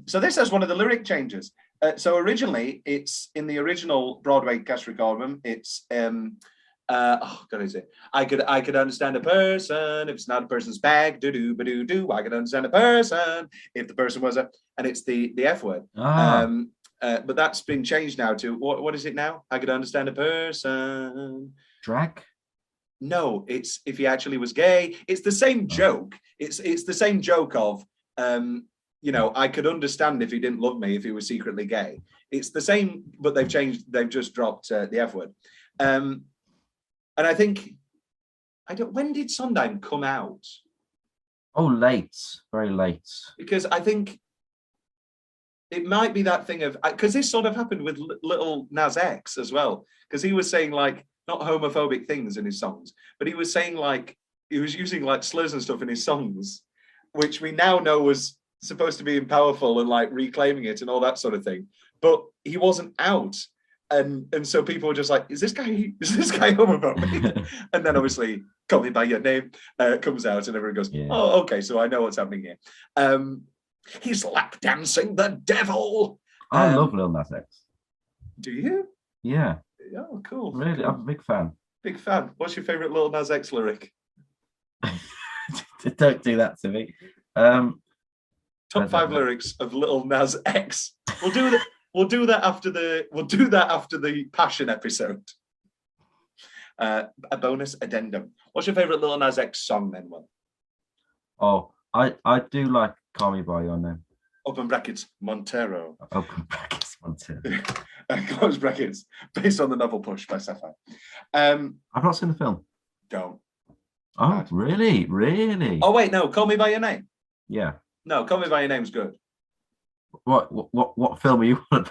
So this has one of the lyric changes. So originally, it's in the original Broadway cast recording. It's is it? I could understand a person if it's not a person's bag. Do. I could understand a person if the person was and it's the F word. But that's been changed now to what is it now? I could understand a person. Drag? No, it's if he actually was gay. It's the same joke. It's the same joke of you know, I could understand if he didn't love me if he was secretly gay. It's the same, but they've changed. They've just dropped the F word. And I think when did Sondheim come out? Oh, late, very late. Because I think it might be that thing of, because this sort of happened with little Nas X as well, because he was saying like not homophobic things in his songs, but he was saying like he was using like slurs and stuff in his songs, which we now know was supposed to be powerful and like reclaiming it and all that sort of thing. But he wasn't out, and so people were just like, is this guy homophobic? And then obviously Call Me By Your Name comes out, and everyone goes, oh, okay, so I know what's happening here. He's lap dancing the devil. I love Lil Nas X. Do you? Yeah. Oh, cool. Really, cool. I'm a big fan. Big fan. What's your favorite Lil Nas X lyric? Don't do that to me. Top 5 lyrics of Lil Nas X. We'll do that. We'll do that after the Passion episode. A bonus addendum. What's your favorite Lil Nas X song then, Will? Oh, I do like Call Me By Your Name. Open brackets, Montero. Open brackets, Montero. Close brackets, based on the novel Push by Sapphire. I've not seen the film. Don't. Oh, Bad. really? Really? Oh, wait, no, Call Me By Your Name. Yeah. No, Call Me By Your Name's good. What film are you on?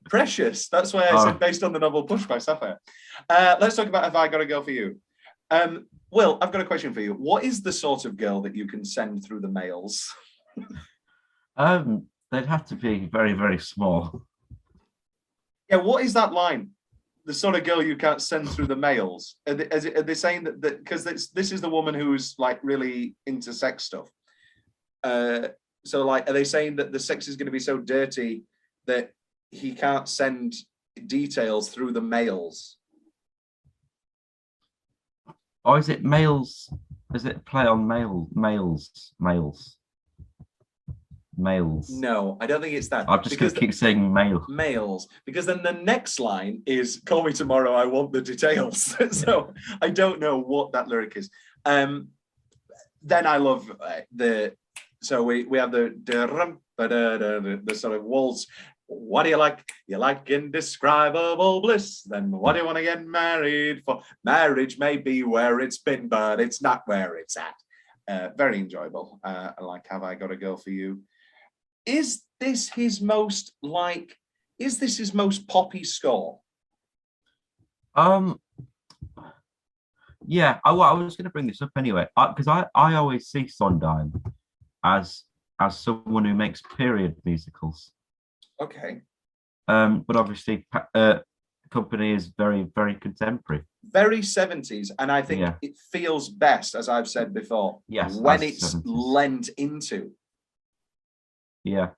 Precious. That's why I said based on the novel Push by Sapphire. Let's talk about Have I Got a Girl for You? Will, I've got a question for you. What is the sort of girl that you can send through the mails? They'd have to be very, very small. Yeah, what is that line? The sort of girl you can't send through the mails. Are they saying that because this is the woman who's like really into sex stuff? So like, are they saying that the sex is going to be so dirty that he can't send details through the mails? Or is it males? Is it play on males? No, I don't think it's that. I'm just going to keep saying males, because then the next line is "Call me tomorrow, I want the details." So I don't know what that lyric is. Then I love so we have the sort of waltz. What do you like? You like indescribable bliss. Then what do you want to get married for? Marriage may be where it's been, but it's not where it's at. Very enjoyable. I like Have I Got a Girl for You. Is this his most poppy score? Yeah, I was going to bring this up anyway, because I always see Sondheim as someone who makes period musicals. Okay. But obviously, Company is very, very contemporary. Very 70s, and I think it feels best, as I've said before, when it's 70s. Lent into. Yeah.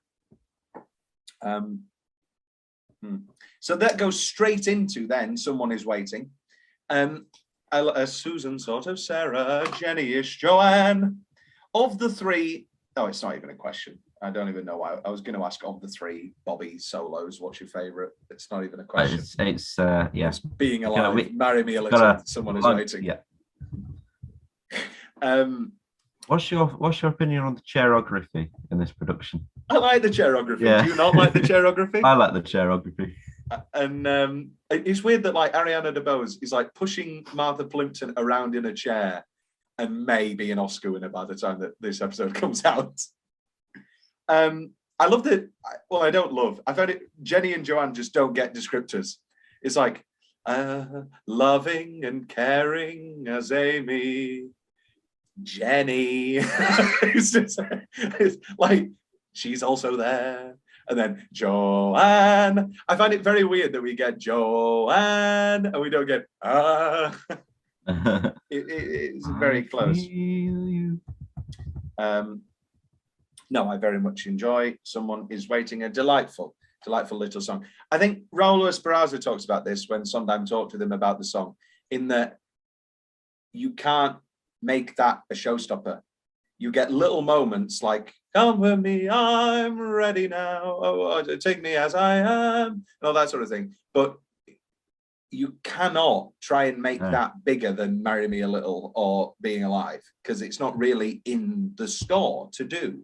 So that goes straight into then Someone Is Waiting. Susan, sort of Sarah, Jenny-ish, Joanne. Of the three, it's not even a question. I don't even know why. I was going to ask of the three Bobby solos, what's your favorite? It's not even a question. It's Being Alive, Marry Me a Little, Someone Is Waiting. Yeah. What's your opinion on the chairography in this production? I like the chairography. Yeah. Do you not like the chairography? I like the chairography. And it's weird that like Ariana DeBose is like pushing Martha Plimpton around in a chair and maybe an Oscar winner by the time that this episode comes out. I love that. Well, I don't love. I found it. Jenny and Joanne just don't get descriptors. It's like loving and caring as Amy, Jenny. it's like she's also there. And then Joanne. I find it very weird that we get Joanne and we don't get it's very close. No, I very much enjoy Someone Is Waiting. A delightful little song. I think Raul Esparza talks about this when Sondheim talked to them about the song, in that you can't make that a showstopper. You get little moments like come with me, I'm ready now. Oh, take me as I am, and all that sort of thing. But you cannot try and make that bigger than Marry Me a Little or Being Alive, because it's not really in the score to do.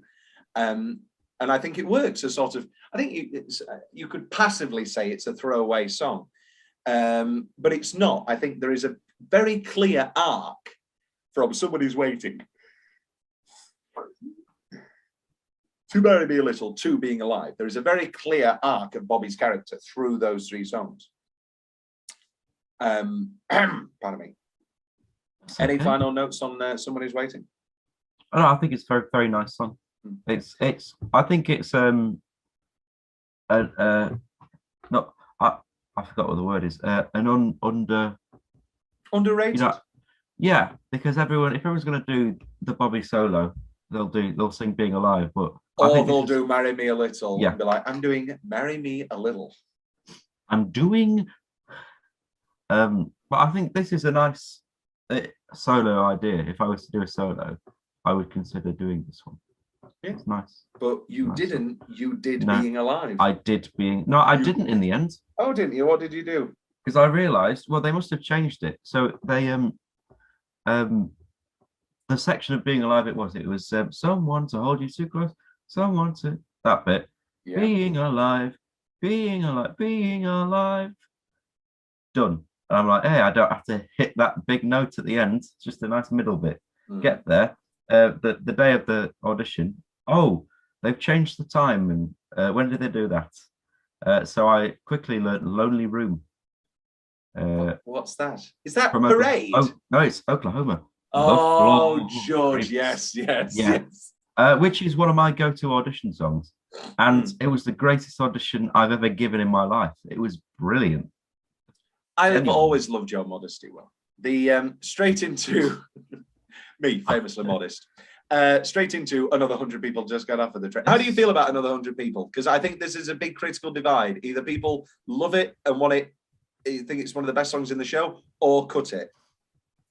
And I think it works as sort of, I think you could passively say it's a throwaway song, but it's not. I think there is a very clear arc from Somebody's Waiting to Marry Me a Little to Being Alive. There is a very clear arc of Bobby's character through those three songs. Pardon me. Any final notes on Somebody's Waiting? Oh, no, I think it's a very, very nice song. It's I think it's not I forgot what the word is. An underrated. You know, yeah, because if everyone's going to do the Bobby solo, they'll sing Being Alive, but or they'll do Marry Me a Little. Yeah. And be like, I'm doing Marry Me a Little. I'm doing. But I think this is a nice solo idea. If I was to do a solo, I would consider doing this one. Yeah. It's nice. But you didn't. You did No, Being Alive. I did Being. No, I didn't in the end. Oh, didn't you? What did you do? Because I realised, well, they must have changed it. So they the section of Being Alive, it was someone to hold you too close, someone to that bit. Yeah. Being alive, being alive, being alive. Done. And I'm like, hey, I don't have to hit that big note at the end. It's just a nice middle bit. Get there. The day of the audition, they've changed the time. And when did they do that? So I quickly learned Lonely Room. What's that? Is that Parade? No, it's Oklahoma. Oh, George, yes. Which is one of my go-to audition songs. And it was the greatest audition I've ever given in my life. It was brilliant. I have always loved your modesty. Well, the straight into me, famously modest, straight into Another 100 People Just Got Off of the Train. How do you feel about Another 100 People? Because I think this is a big critical divide. Either people love it and want it, think it's one of the best songs in the show, or cut it.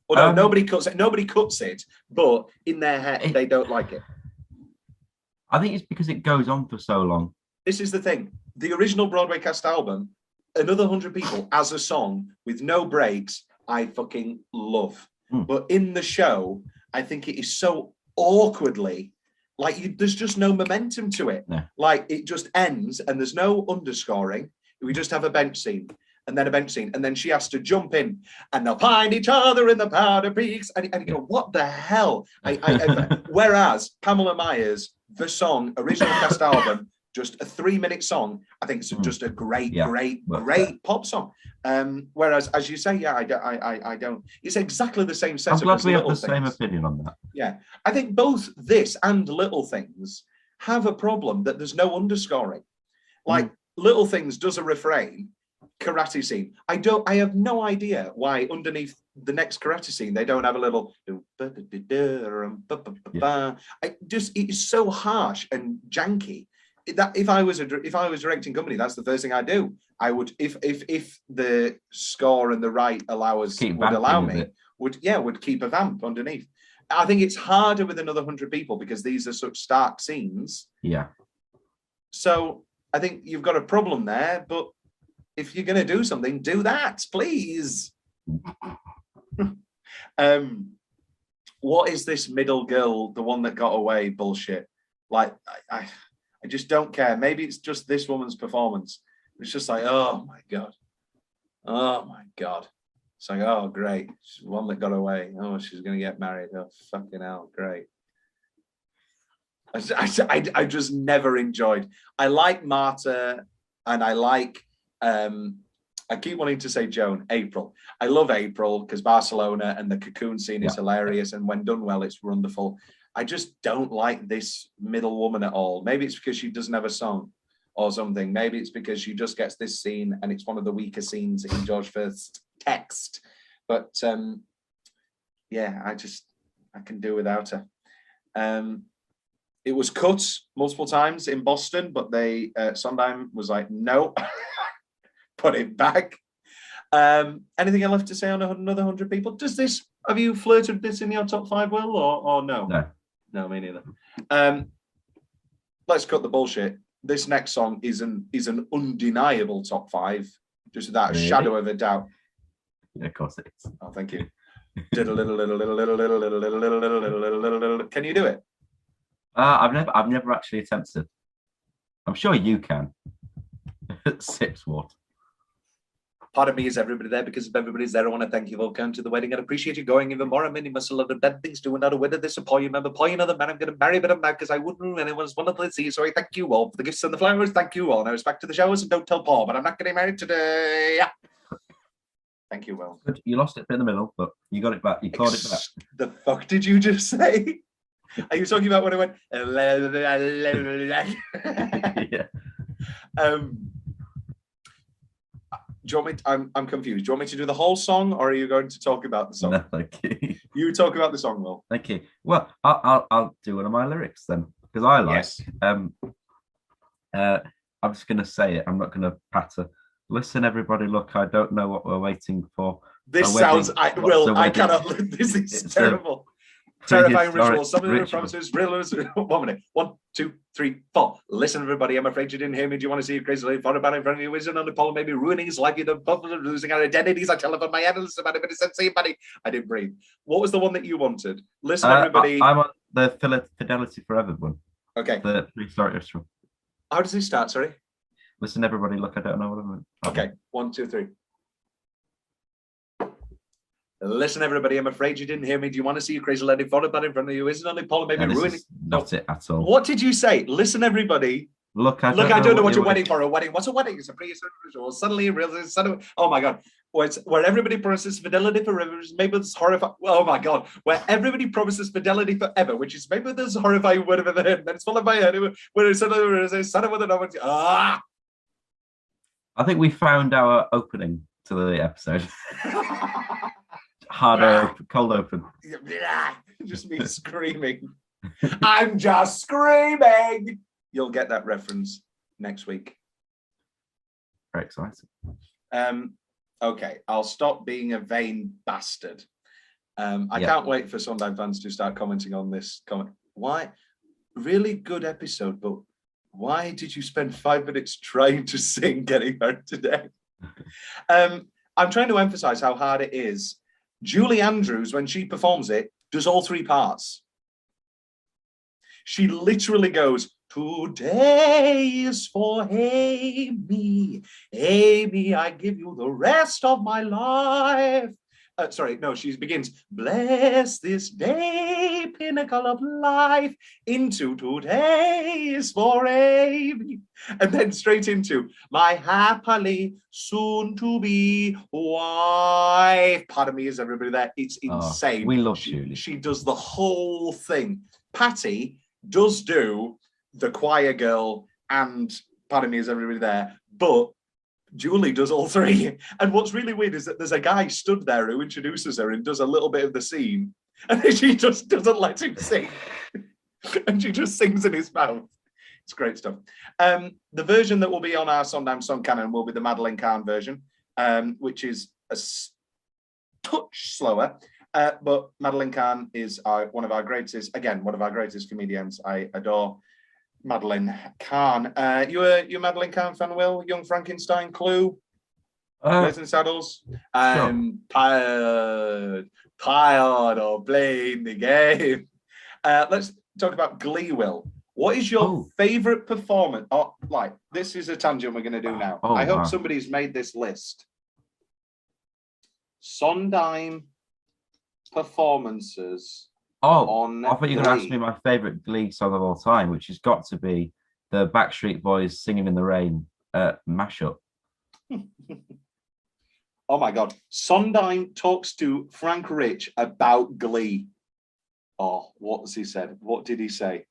Or no, nobody cuts it. Nobody cuts it, but in their head they don't like it. I think it's because it goes on for so long. This is the thing. The original Broadway cast album, Another 100 People as a song with no breaks, I fucking love. But in the show, I think it is so awkwardly, like there's just no momentum to it. No. Like it just ends and there's no underscoring. We just have a bench scene and then a bench scene. And then she has to jump in and they'll find each other in the powder peaks. And you go, what the hell? Whereas Pamela Myers, the song, original cast album, just a 3-minute song, I think it's just a great pop song. Whereas, as you say, I don't. It's exactly the same setup. I'm glad as we have Little the Things. same opinion on that. Yeah, I think both this and Little Things have a problem that there's no underscoring. Like Little Things does a refrain, karate scene. I have no idea why underneath the next karate scene they don't have a little. It is so harsh and janky. That if I was directing company, that's the first thing I'd do. I would, if the score and the right would allow me, would keep a vamp underneath. I think it's harder with Another 100 People because these are such stark scenes. Yeah. So I think you've got a problem there, but if you're going to do something, do that, please. What is this middle girl, the one that got away bullshit? Like, I just don't care. Maybe it's just this woman's performance. It's just like, oh my God. It's like, oh, great. She's the one that got away. Oh, she's going to get married. Oh, fucking hell. Great. I just never enjoyed. I like Marta and I like, I keep wanting to say Joan, April. I love April because Barcelona and the cocoon scene is hilarious. And when done well, it's wonderful. I just don't like this middle woman at all. Maybe it's because she doesn't have a song or something. Maybe it's because she just gets this scene and it's one of the weaker scenes in George Firth's text. But yeah, I can do without her. It was cut multiple times in Boston, but Sondheim was like, no, put it back. Anything I left to say on Another 100 People? Have you flirted this in your top 5, Will, or no? No. No, me neither. let's cut the bullshit. This next song is an undeniable top 5, just without a shadow of a doubt. Yeah, of course it is. Oh, thank you. Can you do it? I've never actually attempted. I'm sure you can. Sips water. Part of me is everybody there because if everybody's there, I want to thank you for coming to the wedding and appreciate you going even more. I mean, you must have loved the bad things doing out of whether this or you remember playing another man I'm going to marry, but I'm mad because I wouldn't and it was one of the sea. So I thank you all for the gifts and the flowers. Thank you all. Now it's back to the showers and don't tell Paul, but I'm not getting married today. Thank you, Will. You lost it in the middle, but you got it back. You caught it back. The fuck did you just say? Are you talking about when I went? Yeah. Do you want me? I'm confused. Do you want me to do the whole song, or are you going to talk about the song? No, thank you. You talk about the song, Will. Thank you. Well, I'll do one of my lyrics then, because I like. Yes. I'm just going to say it. I'm not going to patter. Listen, everybody, look, I don't know what we're waiting for. This sounds. I cannot. This is terrible. Terrifying ritual. Some of the promises. Real. 1 minute. 1, 2, 3, 4. Listen, everybody. I'm afraid you didn't hear me. Do you want to see a crazy lady fought about in front of you? Isn't on the pole, maybe ruining his life? You're losing our identities. I telephone my analysts about it, but it's somebody. I didn't breathe. What was the one that you wanted? Listen, everybody. I'm on the Fidelity Forever one. Okay. The prehistoric history. How does it start? Sorry. Listen, everybody. Look, I don't know what I meant. Okay. 1, 2, 3. Listen, everybody. I'm afraid you didn't hear me. Do you want to see a crazy lady fought about in front of you? Isn't only Paul, maybe ruining? Not it at all. What did you say? Listen, everybody. Look, I don't know what you're waiting for. A wedding. What's a wedding? It's a prehistoric ritual. Suddenly you realize. Oh my god. Where everybody promises fidelity forever, maybe it's horrifying. Oh my god. Where everybody promises fidelity forever, which is maybe this horrifying word of the head. Then it's followed by a where it's a son of a no. Ah. I think we found our opening to the episode. Harder, cold open. Just me screaming. I'm just screaming. You'll get that reference next week. Very exciting. Okay, I'll stop being a vain bastard. I can't wait for Sondheim fans to start commenting on this comment. Why? Really good episode, but why did you spend 5 minutes trying to sing Getting Hurt Today? I'm trying to emphasize how hard it is. Julie Andrews, when she performs it, does all 3 parts. She literally goes, today is for Amy. Amy, I give you the rest of my life. Sorry, no, she begins, bless this day, pinnacle of life, into today is for Amy. And then straight into my happily soon to be wife. Part of me is everybody there. It's insane. We love Julie. She does the whole thing. Patty does do the choir girl and part of me is everybody there, but Julie does all 3. And what's really weird is that there's a guy stood there who introduces her and does a little bit of the scene, and then she just doesn't let him sing. And she just sings in his mouth. It's great stuff. The version that will be on our Sondheim Song Canon will be the Madeleine Kahn version, which is a touch slower. But Madeleine Kahn is one of our greatest comedians. I adore Madeleine Kahn. You a Madeleine Kahn fan, Will? Young Frankenstein, Clue, Blazing Saddles, tired of playing the game. Let's talk about Glee, Will. What is your favorite performance? This is a tangent we're going to do now. I hope somebody's made this list. Sondheim performances. I thought you were going to ask me my favorite Glee song of all time, which has got to be the Backstreet Boys Singing in the Rain mashup. Oh my God. Sondheim talks to Frank Rich about Glee. Oh, what has he said? What did he say?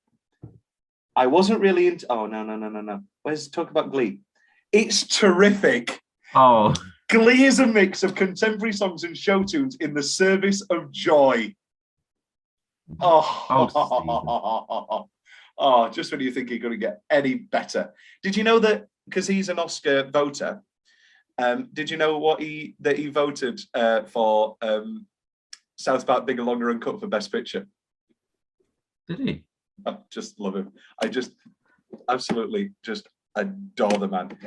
I wasn't really into... Oh, no. Where's talk about Glee? It's terrific. Oh. Glee is a mix of contemporary songs and show tunes in the service of joy. Just when you think you're going to get any better. Did you know that, because he's an Oscar voter, did you know that he voted for South Park Bigger, Longer and Cut for Best Picture? Did he? I just love him. Absolutely, just adore the man.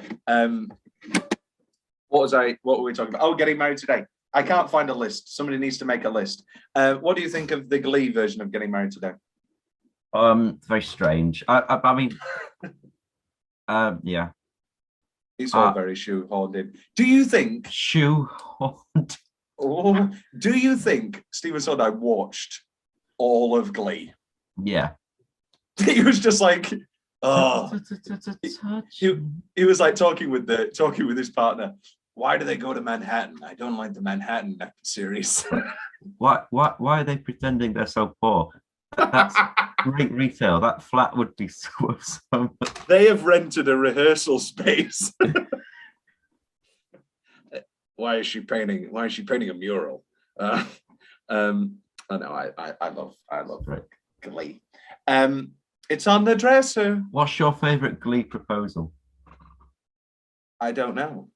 What were we talking about? Oh, getting married today. I can't find a list. Somebody needs to make a list. What do you think of the Glee version of Getting Married Today? Very strange. I mean, yeah. It's all very shoehorned in. Do you think shoehorned? Oh, do you think Stephen Sondheim watched all of Glee? Yeah. He was just like, oh. He was like talking with his partner. Why do they go to Manhattan? I don't like the Manhattan series. Why are they pretending they're so poor? That's great retail. That flat would be so They have rented a rehearsal space. Why is she painting a mural? I know. I love Glee. It's on the dresser. What's your favorite Glee proposal? I don't know.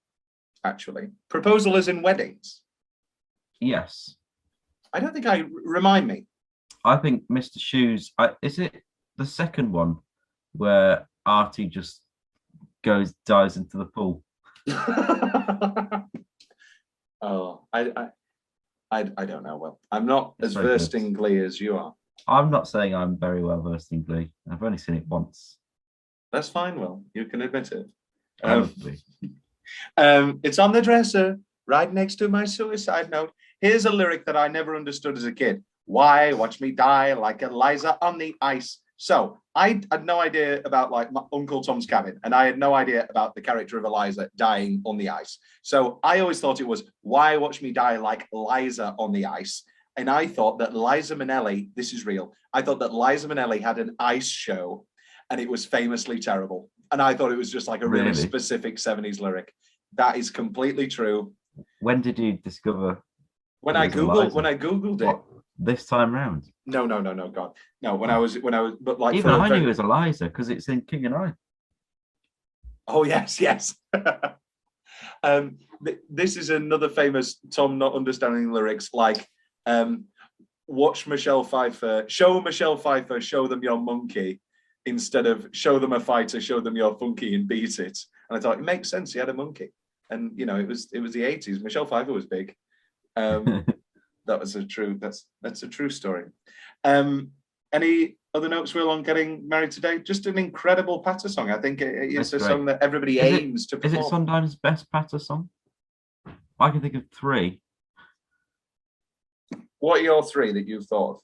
Actually, proposal is in weddings. Yes. I don't think remind me. I think Mr. Shoes. Is it the second one where Artie just dives into the pool? Oh, I don't know. Well, I'm not as versed in Glee as you are. I'm not saying I'm very well versed in Glee. I've only seen it once. That's fine. Well, you can admit it. It's on the dresser, right next to my suicide note. Here's a lyric that I never understood as a kid. Why watch me die like Eliza on the ice? So I had no idea about like my Uncle Tom's Cabin, and I had no idea about the character of Eliza dying on the ice. So I always thought it was why watch me die like Liza on the ice. And I thought that Liza Minnelli, this is real. I thought that Liza Minnelli had an ice show, and it was famously terrible. And I thought it was just like a really specific 70s lyric. That is completely true. When did you discover? When I Googled it. What, this time round? No, God. No, when I was, but like even I knew it was Eliza because it's in King and I. Oh yes. This is another famous Tom not understanding lyrics, like watch Michelle Pfeiffer, show them your monkey, instead of show them a fighter, show them your funky and beat it. And I thought it makes sense. He had a monkey, and you know it was the 80s. Michelle Pfeiffer was big. That's a true story. Any other notes, Will, on Getting Married Today? Just an incredible Patter song. I think it's a song that everybody aims to perform. Is it Sondheim's best Patter song? I can think of 3. What are your 3 that you've thought of?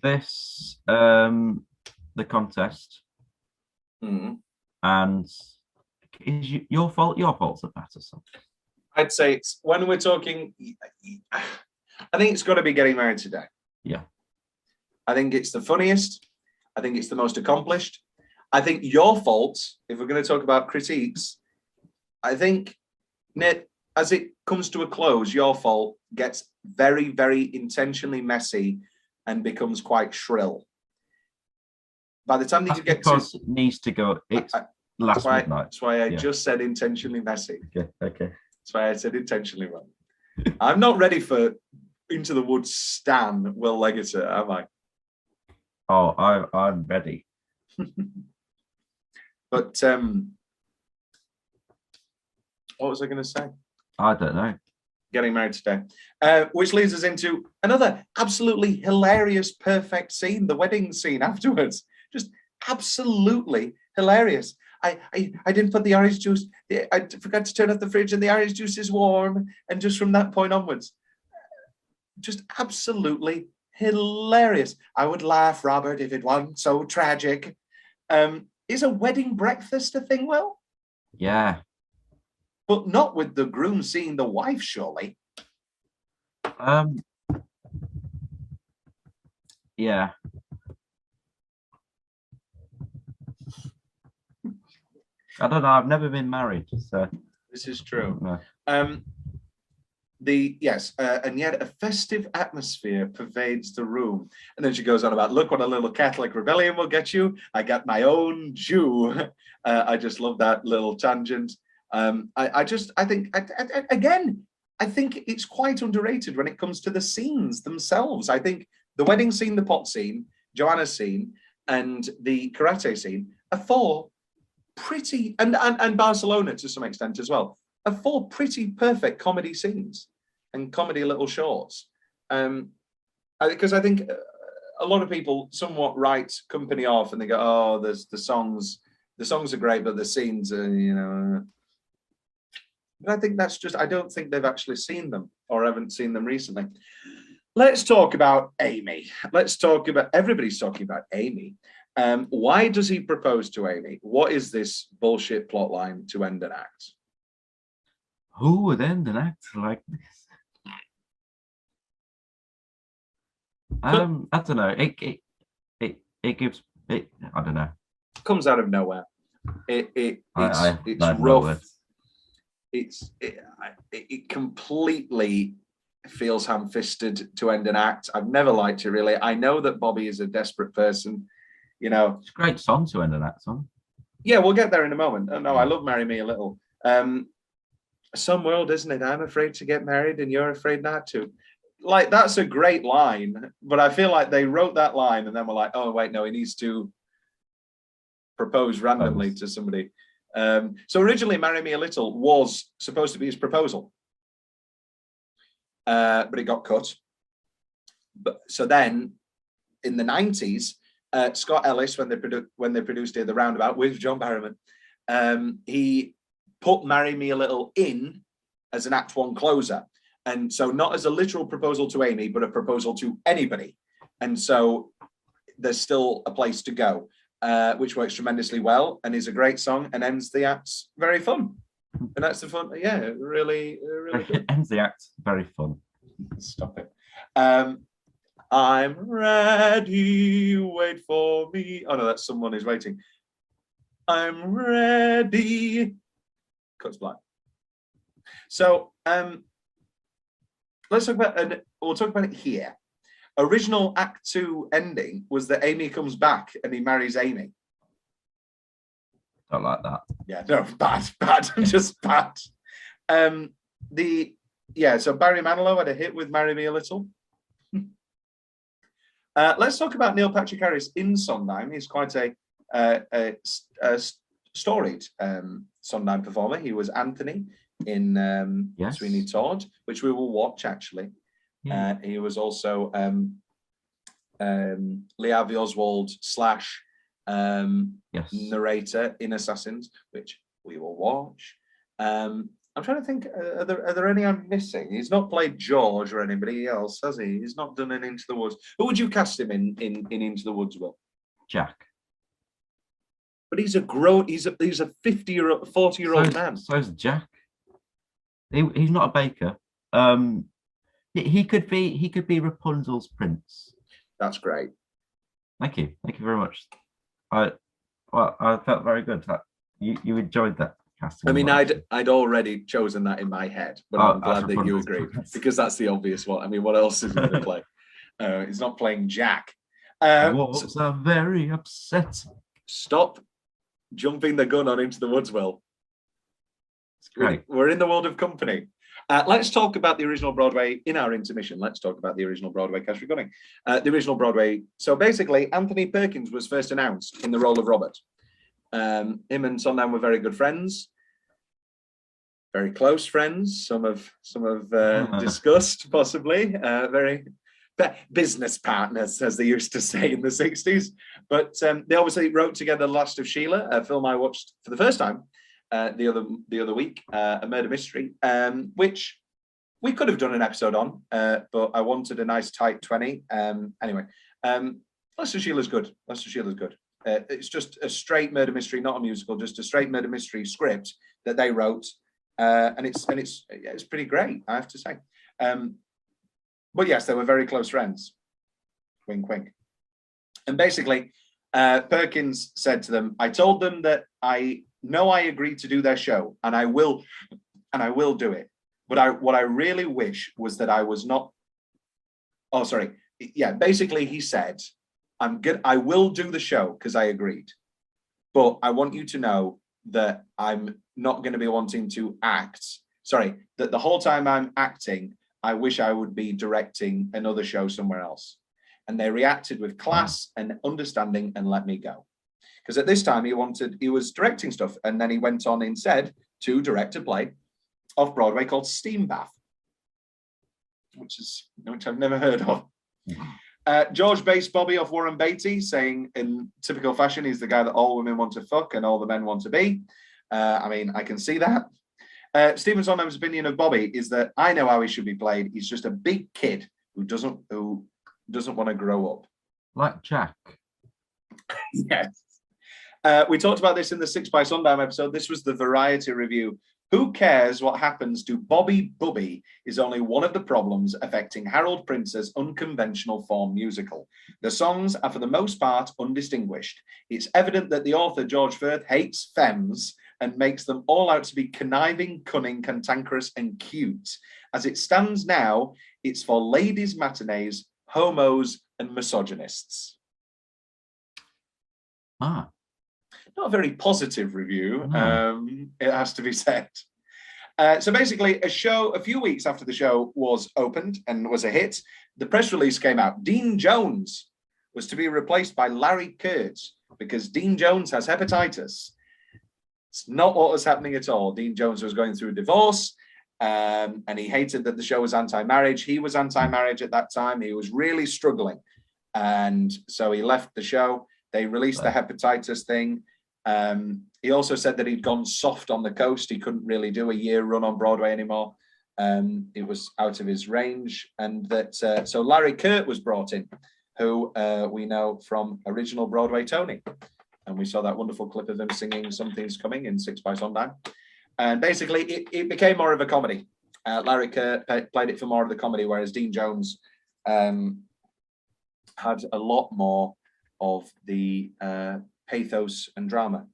This, The Contest, and is Your Fault? Your Fault's a Patter song. I'd say it's when we're talking. I think it's got to be Getting Married Today. Yeah. I think it's the funniest. I think it's the most accomplished. I think Your Fault, if we're going to talk about critiques, I think, as it comes to a close, Your Fault gets very, very intentionally messy and becomes quite shrill. By the time that you get to... it needs to go... It's last midnight. That's why I just said intentionally messy. Okay. That's why I said intentionally wrong. I'm not ready for Into the Woods stan Will Leggetter, am I? Oh, I'm ready. But what was I going to say? I don't know. Getting Married Today, which leads us into another absolutely hilarious, perfect scene, the wedding scene afterwards. Just absolutely hilarious. I didn't put the orange juice. I forgot to turn off the fridge, and the orange juice is warm. And just from that point onwards, just absolutely hilarious. I would laugh, Robert, if it wasn't so tragic. Is a wedding breakfast a thing, Will? Yeah. But not with the groom seeing the wife, surely. Yeah. I don't know. I've never been married, so this is true. No. And yet a festive atmosphere pervades the room. And then she goes on about, look what a little Catholic rebellion will get you. I got my own Jew. I just love that little tangent. I think it's quite underrated when it comes to the scenes themselves. I think the wedding scene, the pot scene, Joanna's scene, and the karate scene are four pretty, and Barcelona to some extent as well, are four pretty perfect comedy scenes and comedy little shorts. Because I think a lot of people somewhat write Company off and they go, oh, there's the songs are great, but the scenes are, you know. But I think that's just, I don't think they've actually seen them or haven't seen them recently. Let's talk about Amy. Let's talk about, everybody's talking about Amy. Why does he propose to Amy? What is this bullshit plot line to end an act? Who would end an act like this? I don't know. It gives it. I don't know. Comes out of nowhere. It's rough. rough. It completely feels ham-fisted to end an act. I've never liked it really. I know that Bobby is a desperate person. You know, it's a great song to end an act on. Yeah, we'll get there in a moment. Oh, no, I love "Marry Me a Little." Some world, isn't it? I'm afraid to get married, and you're afraid not to. Like, that's a great line, but I feel like they wrote that line and then were like, oh wait, no, he needs to propose randomly to somebody. So originally "Marry Me a Little" was supposed to be his proposal, but it got cut. So then in the 90s, Scott Ellis, when they produced The Roundabout with John Barrowman, he put "Marry Me a Little" in as an Act One closer. And so not as a literal proposal to Amy, but a proposal to anybody. And so there's still a place to go, which works tremendously well and is a great song and ends the act very fun. And that's the fun. Yeah, really good. It ends the act very fun. Stop it. I'm ready, wait for me. Oh no, that's someone who's waiting. I'm ready. Cuts black. So, let's talk about, we'll talk about it here. Original Act 2 ending was that Amy comes back and he marries Amy. Don't like that. Yeah, no, bad, just bad. So Barry Manilow had a hit with "Marry Me a Little." Let's talk about Neil Patrick Harris in Sondheim. He's quite a storied Sondheim performer. He was Anthony in Sweeney Todd, which we will watch actually. Yeah. He was also Lee Harvey Oswald / narrator in Assassins, which we will watch. I'm trying to think, are there any I'm missing? He's not played George or anybody else, has he? He's not done an Into the Woods. Who would you cast him in Into the Woods, Will? Jack. But he's a 40-year-old man. So's Jack. He's not a baker. He could be Rapunzel's prince. That's great. Thank you very much. I felt very good. You enjoyed that casting. I mean, I'd already chosen that in my head, but I'm glad that you agreed, because that's the obvious one. I mean, what else is he going to play? He's not playing Jack. Wolves are very upset. Stop jumping the gun on Into the Woods, Will. Great. We're in the world of Company. Let's talk about the original Broadway in our intermission. Let's talk about the original Broadway cast recording. The original Broadway. So basically, Anthony Perkins was first announced in the role of Robert. Him and Sondheim were very good friends, very close friends. Some have discussed possibly very business partners, as they used to say in the 60s. But they obviously wrote together The Last of Sheila, a film I watched for the first time the other week, a murder mystery, which we could have done an episode on, but I wanted a nice tight 20. Anyway, Last of Sheila's good. It's just a straight murder mystery, not a musical, just a straight murder mystery script that they wrote, and it's pretty great, I have to say. But yes, they were very close friends. Wink, wink. And basically, Perkins said to them, I told them that I know I agreed to do their show, and I will do it. But what I really wish was that I was not. Oh, sorry. Yeah, basically he said, I will do the show because I agreed. But I want you to know that I'm not going to be wanting to act. Sorry, that the whole time I'm acting, I wish I would be directing another show somewhere else. And they reacted with class and understanding and let me go. Because at this time he was directing stuff, and then he went on instead to direct a play off Broadway called Steam Bath, which I've never heard of. George based Bobby off Warren Beatty, saying in typical fashion, he's the guy that all women want to fuck and all the men want to be. I mean, I can see that. Stephen Sondheim's opinion of Bobby is that I know how he should be played. He's just a big kid who doesn't want to grow up. Like Jack. Yes. We talked about this in the 6 by Sondheim episode. This was the Variety review. Who cares what happens to Bobby Bubby is only one of the problems affecting Harold Prince's unconventional form musical. The songs are for the most part undistinguished. It's evident that the author, George Firth, hates femmes and makes them all out to be conniving, cunning, cantankerous, and cute. As it stands now, it's for ladies' matinees, homos, and misogynists. Ah. Not a very positive review, No. it has to be said. So basically, a few weeks after the show was opened and was a hit, the press release came out. Dean Jones was to be replaced by Larry Kurtz because Dean Jones has hepatitis. It's not what was happening at all. Dean Jones was going through a divorce, and he hated that the show was anti-marriage. He was anti-marriage at that time. He was really struggling. And so he left the show. They released the hepatitis thing. He also said that he'd gone soft on the coast. He couldn't really do a year run on Broadway anymore. It was out of his range. And that so Larry Kurt was brought in, who we know from original Broadway Tony. And we saw that wonderful clip of him singing Something's Coming in 6 by Sondheim. And basically, it became more of a comedy. Larry Kurt played it for more of the comedy, whereas Dean Jones had a lot more of the pathos and drama.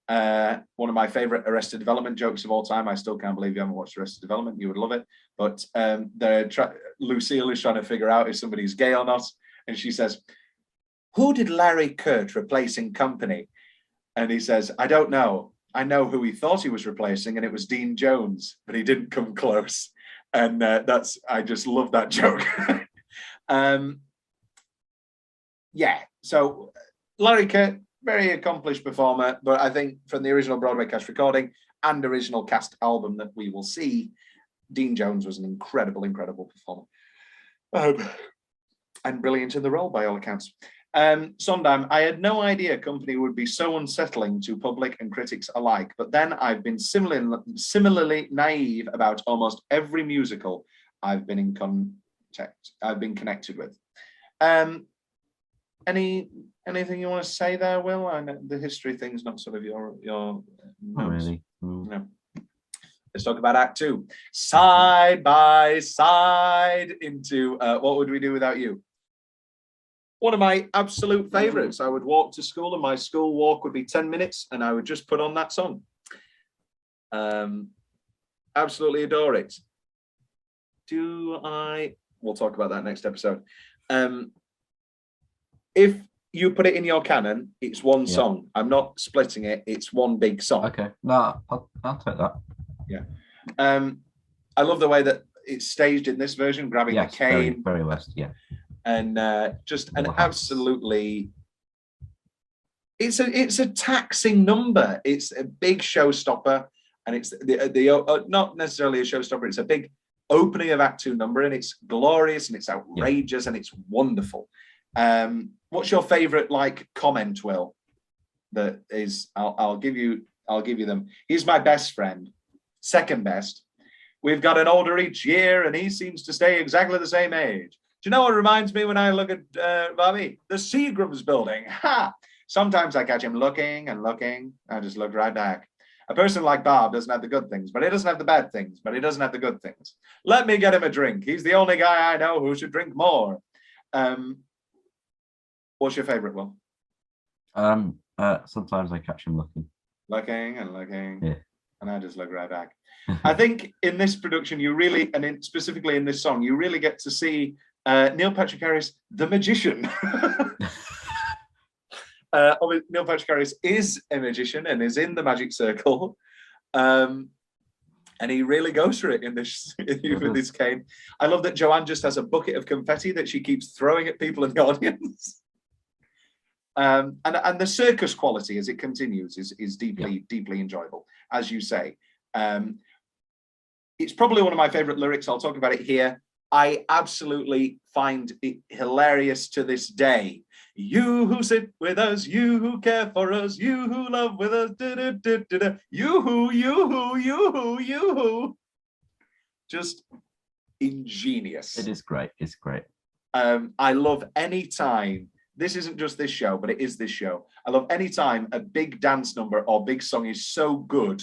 One of my favorite Arrested Development jokes of all time. I still can't believe you haven't watched Arrested Development. You would love it. But Lucille is trying to figure out if somebody's gay or not. And she says, who did Larry Kurt replace in Company? And he says, I don't know. I know who he thought he was replacing, and it was Dean Jones, but he didn't come close. And I just love that joke. Yeah, so Larry Kurt, very accomplished performer, but I think from the original Broadway cast recording and original cast album that we will see, Dean Jones was an incredible, incredible performer. And brilliant in the role by all accounts. Sondheim, I had no idea Company would be so unsettling to public and critics alike, but then I've been similarly naive about almost every musical I've been connected with. Anything you want to say there, Will? I know the history thing's not sort of your Not really. No. Let's talk about Act 2. Side by side into What Would We Do Without You? One of my absolute favorites. I would walk to school and my school walk would be 10 minutes and I would just put on that song. Absolutely adore it. We'll talk about that next episode. If you put it in your canon, it's one song. I'm not splitting it. It's one big song. Okay. No, I'll take that. Yeah. I love the way that it's staged in this version, grabbing the cane. Very, very West, yeah. And just an absolutely, it's a taxing number. It's a big showstopper, and it's the not necessarily a showstopper. It's a big opening of Act 2 number, and it's glorious and it's outrageous and it's wonderful. What's your favorite comment, Will? That is, I'll give you them. He's my best friend. Second best. We've got an older each year, and he seems to stay exactly the same age. Do you know what reminds me when I look at Bobby? The Seagram's building. Ha! Sometimes I catch him looking and looking. I just look right back. A person like Bob doesn't have the good things, but he doesn't have the bad things, but he doesn't have the good things. Let me get him a drink. He's the only guy I know who should drink more. What's your favorite, Will? Sometimes I catch him looking. Looking and looking. Yeah. And I just look right back. I think in this production, you really, and specifically in this song, you really get to see Neil Patrick Harris, the magician. Neil Patrick Harris is a magician and is in the magic circle. And he really goes for it in this with this cane. I love that Joanne just has a bucket of confetti that she keeps throwing at people in the audience. And the circus quality as it continues is deeply enjoyable, as you say. It's probably one of my favorite lyrics. I'll talk about it here. I absolutely find it hilarious to this day. You who sit with us, you who care for us, you who love with us, you who. Just ingenious. It is great. It's great. I love any time. This isn't just this show, but it is this show. I love any time a big dance number or big song is so good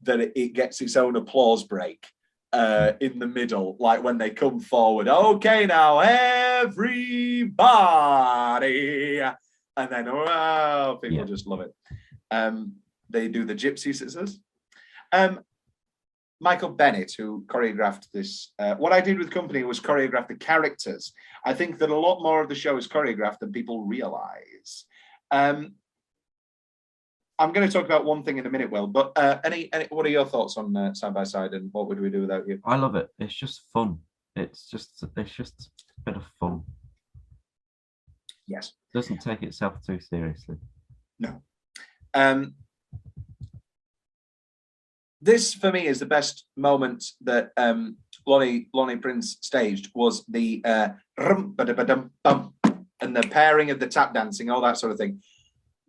that it gets its own applause break in the middle, like when they come forward. Okay, now everybody, and then people just love it. They do the Gypsy Scissors. Michael Bennett, who choreographed this, what I did with Company was choreograph the characters. I think that a lot more of the show is choreographed than people realize. I'm going to talk about one thing in a minute, Will, but what are your thoughts on Side by Side and what would we do without you? I love it. It's just fun. It's just a bit of fun. Yes. It doesn't take itself too seriously. No. This for me is the best moment that Lonnie Prince staged, was the rum ba da ba dum bum and the pairing of the tap dancing, all that sort of thing.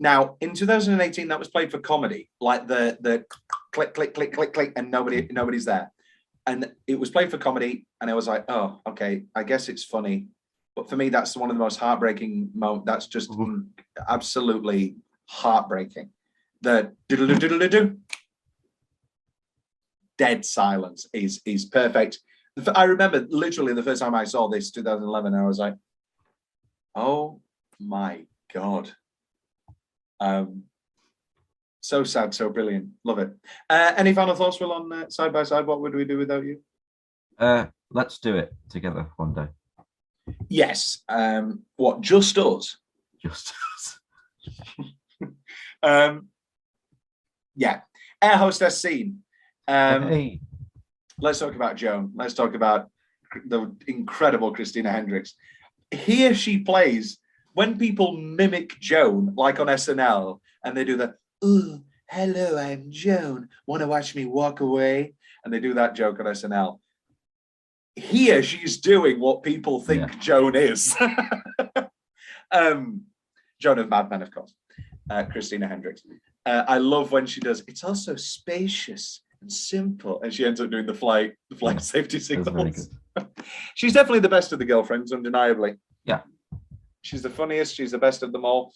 Now, in 2018, that was played for comedy, like the click, click, click, click, click, and nobody's there. And it was played for comedy, and I was like, oh, okay, I guess it's funny. But for me, that's one of the most heartbreaking moments. That's just absolutely heartbreaking. The diddle-do-diddle-do-do. Dead silence is perfect. I remember literally the first time I saw this, 2011, I was like, oh my God. So sad, so brilliant. Love it. Any final thoughts, Will, on Side by Side? What would we do without you? Let's do it together one day. Yes. What, just us? Just us. Yeah. Air hostess scene. hey. Let's talk about Joan. Let's talk about the incredible Christina Hendricks. Here she plays, when people mimic Joan, like on SNL, and they do the, ooh, hello, I'm Joan. Want to watch me walk away? And they do that joke on SNL. Here she's doing what people think Joan is. Joan of Mad Men, of course. Christina Hendricks. I love when she does, it's also spacious and simple, and she ends up doing the flight safety signals. She's definitely the best of the girlfriends, undeniably. Yeah. She's the funniest, she's the best of them all.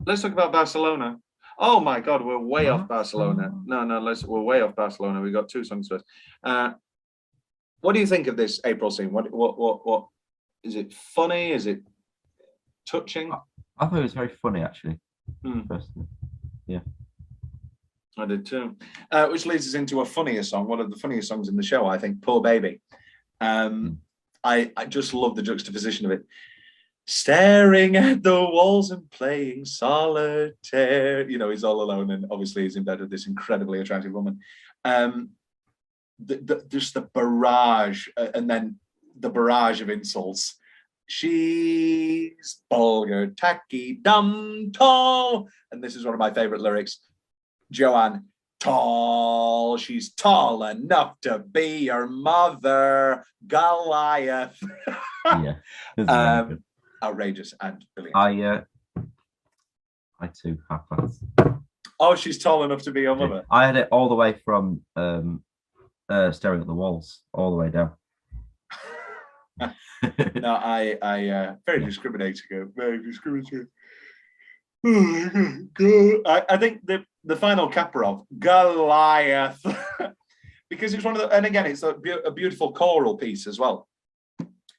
Let's talk about Barcelona. Oh my God, we're way off Barcelona. No, we're way off Barcelona. We got two songs first. What do you think of this April scene? What is it funny? Is it touching? I thought it was very funny, actually. Personally. Yeah. I did too. Which leads us into a funnier song, one of the funniest songs in the show, I think, Poor Baby. I just love the juxtaposition of it. Staring at the walls and playing solitaire. You know, he's all alone, and obviously he's in bed with this incredibly attractive woman. Just the barrage, and then the barrage of insults. She's vulgar, tacky, dumb, tall. And this is one of my favorite lyrics. Joanne, tall. She's tall enough to be your mother, Goliath. Yeah. Outrageous and brilliant. I too have that. Oh, she's tall enough to be your mother. I had it all the way from staring at the walls, all the way down. No, I very discriminating. Very discriminating. I think the final Kaparov, Goliath, because it's one of the, and again, it's a beautiful choral piece as well.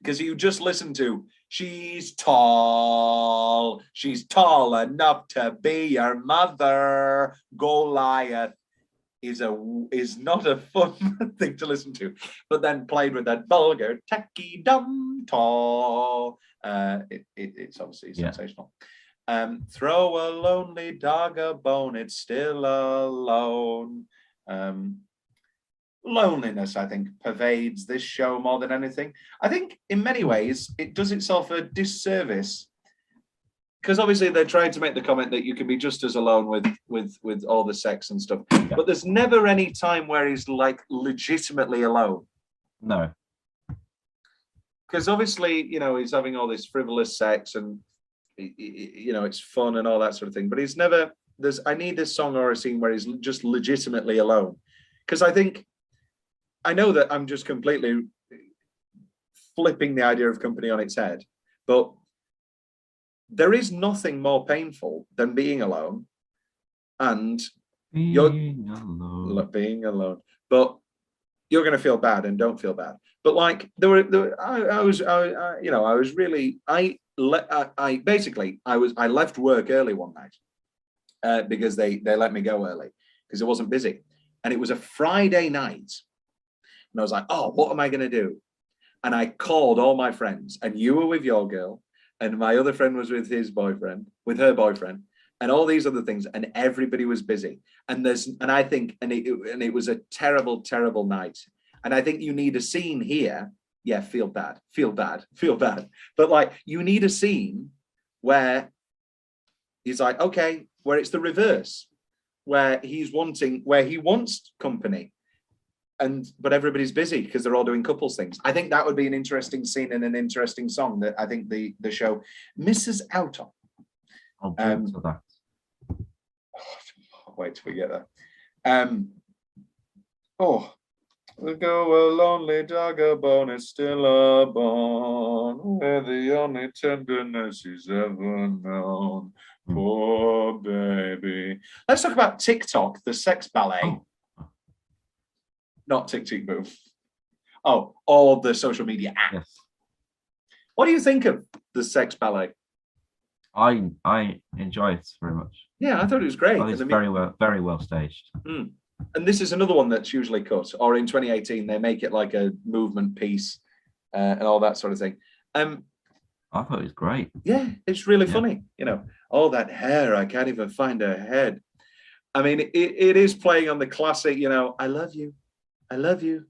Because you just listen to, she's tall enough to be your mother, Goliath, is not a fun thing to listen to, but then played with that vulgar, tacky, dumb, tall, it's obviously sensational. Throw a lonely dog a bone, it's still alone. loneliness, I think, pervades this show more than anything. I think in many ways it does itself a disservice, because obviously they're trying to make the comment that you can be just as alone with all the sex and stuff, but there's never any time where he's like legitimately alone. No. Because obviously, you know, he's having all this frivolous sex and, you know, it's fun and all that sort of thing, but he's never, I need this song or a scene where he's just legitimately alone. Because I know that I'm just completely flipping the idea of company on its head, but there is nothing more painful than being alone and being alone. But you're going to feel bad and don't feel bad. But like I left work early one night because they let me go early because it wasn't busy, and it was a Friday night. And I was like, oh, what am I going to do? And I called all my friends, and you were with your girl, and my other friend was with her boyfriend, and all these other things, and everybody was busy. And it was a terrible, terrible night. And I think you need a scene here. Yeah, feel bad. But like, you need a scene where he's like, okay, where it's the reverse, where he wants company. But everybody's busy because they're all doing couples things. I think that would be an interesting scene and an interesting song that I think the show misses out on. I'll drink to that. Wait till we get there. We'll go a lonely dog, a bone is still a bone, where the only tenderness he's ever known. Poor baby. Let's talk about TikTok, the sex ballet. Oh. Not Tick Tick Boom. Oh, or the social media app. Yes. What do you think of the sex ballet? I enjoy it very much. Yeah, I thought it was great. It's very well staged. And this is another one that's usually cut, or in 2018 they make it like a movement piece and all that sort of thing. I thought it was great. Yeah, it's really funny. You know, all that hair, I can't even find her head. I mean, it is playing on the classic, you know, I love you. I love you.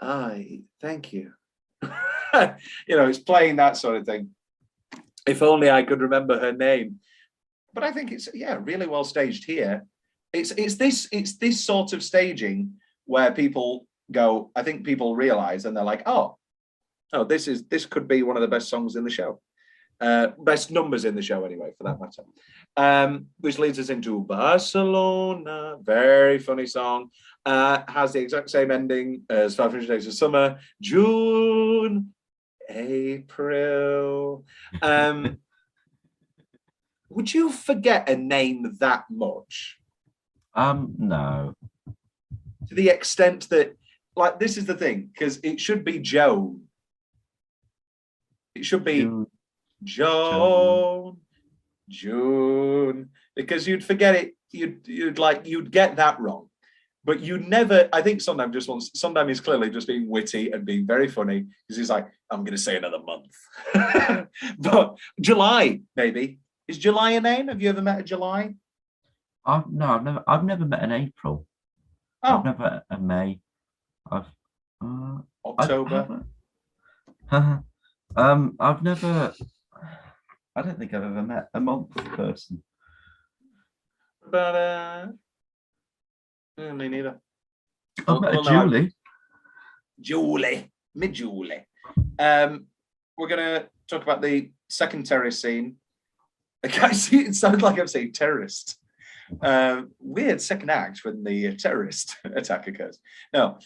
Thank you. You know, it's playing that sort of thing. If only I could remember her name. But I think it's, yeah, really well staged here. It's this sort of staging where people go, I think people realize, and they're like, oh, this could be one of the best songs in the show. Best numbers in the show anyway, for that matter. Which leads us into Barcelona. Very funny song. Has the exact same ending as 500 Days of Summer. June, April. Would you forget a name that much? No. To the extent that, like, this is the thing, because it should be Joan. It should be Joan, June, because you'd forget it. You'd get that wrong, but you'd never. I think Sondheim is clearly just being witty and being very funny, because he's like, I'm going to say another month. But July, maybe. Is July a name? Have you ever met a July? I've never met an April. Oh. I've never met a May. October. I don't think I've ever met a month person. But me neither. I've met a Julie. Julie. We're gonna talk about the second terrorist scene. It sounds like I'm saying terrorist. Weird second act when the terrorist attack occurs. No,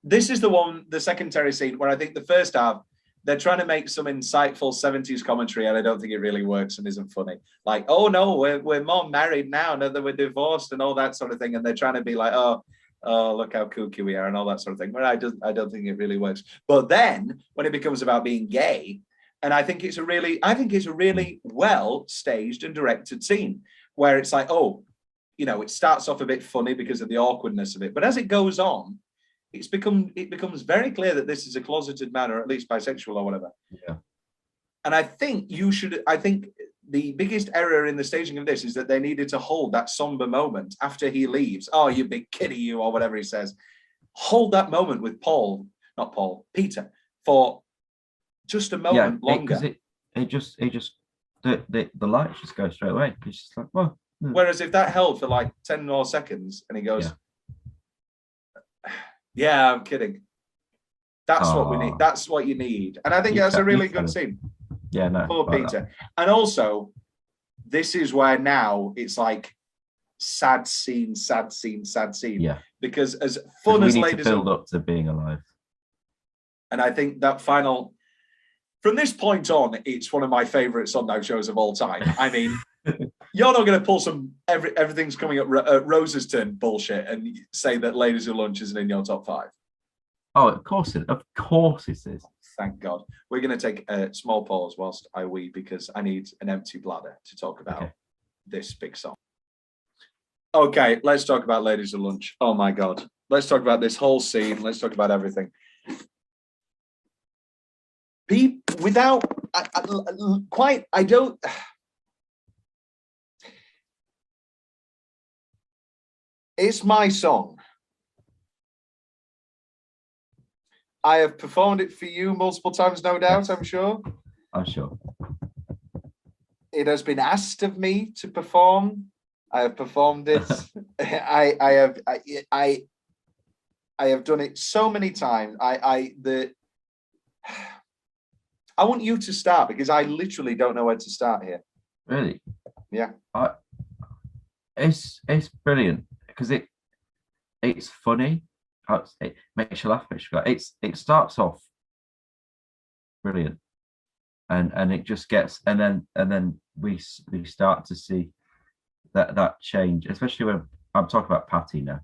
this is the second terrorist scene where I think the first half, they're trying to make some insightful 70s commentary, and I don't think it really works and isn't funny. Like, oh no, we're more married now that we're divorced and all that sort of thing. And they're trying to be like, oh, look how kooky we are and all that sort of thing. But I don't think it really works. But then when it becomes about being gay, and I think it's a really well staged and directed scene where it's like, oh, you know, it starts off a bit funny because of the awkwardness of it. But as it goes on, it becomes very clear that this is a closeted man, or at least bisexual or whatever. Yeah. And I think the biggest error in the staging of this is that they needed to hold that somber moment after he leaves. Oh, you big kiddie, you, or whatever he says. Hold that moment with Peter, for just a moment longer. Because the lights just go straight away. It's just like, well. Whereas if that held for like 10 more seconds and he goes, yeah, I'm kidding. That's what we need. That's what you need. And I think that's a really good scene. Yeah, no. Poor Peter. And also, this is where now it's like sad scene. Yeah. Because as fun as Ladies build up to being alive. And I think that final, from this point on, it's one of my favorite Sondheim shows of all time. I mean, you're not going to pull some everything's coming up Rose's turn bullshit and say that Ladies Who Lunch isn't in your top 5. Oh, of course it is. Thank God. We're going to take a small pause whilst I wee, because I need an empty bladder to talk about this big song. Okay, let's talk about Ladies Who Lunch. Oh my God. Let's talk about this whole scene. Let's talk about everything. It's my song. I have performed it for you multiple times, no doubt, I'm sure. I'm sure. It has been asked of me to perform. I have performed it. I have done it so many times. I want you to start, because I literally don't know where to start here. Really? Yeah. It's brilliant because it's funny. It makes you laugh. It starts off brilliant, and it just gets, and then we start to see that change, especially when I'm talking about Patty now,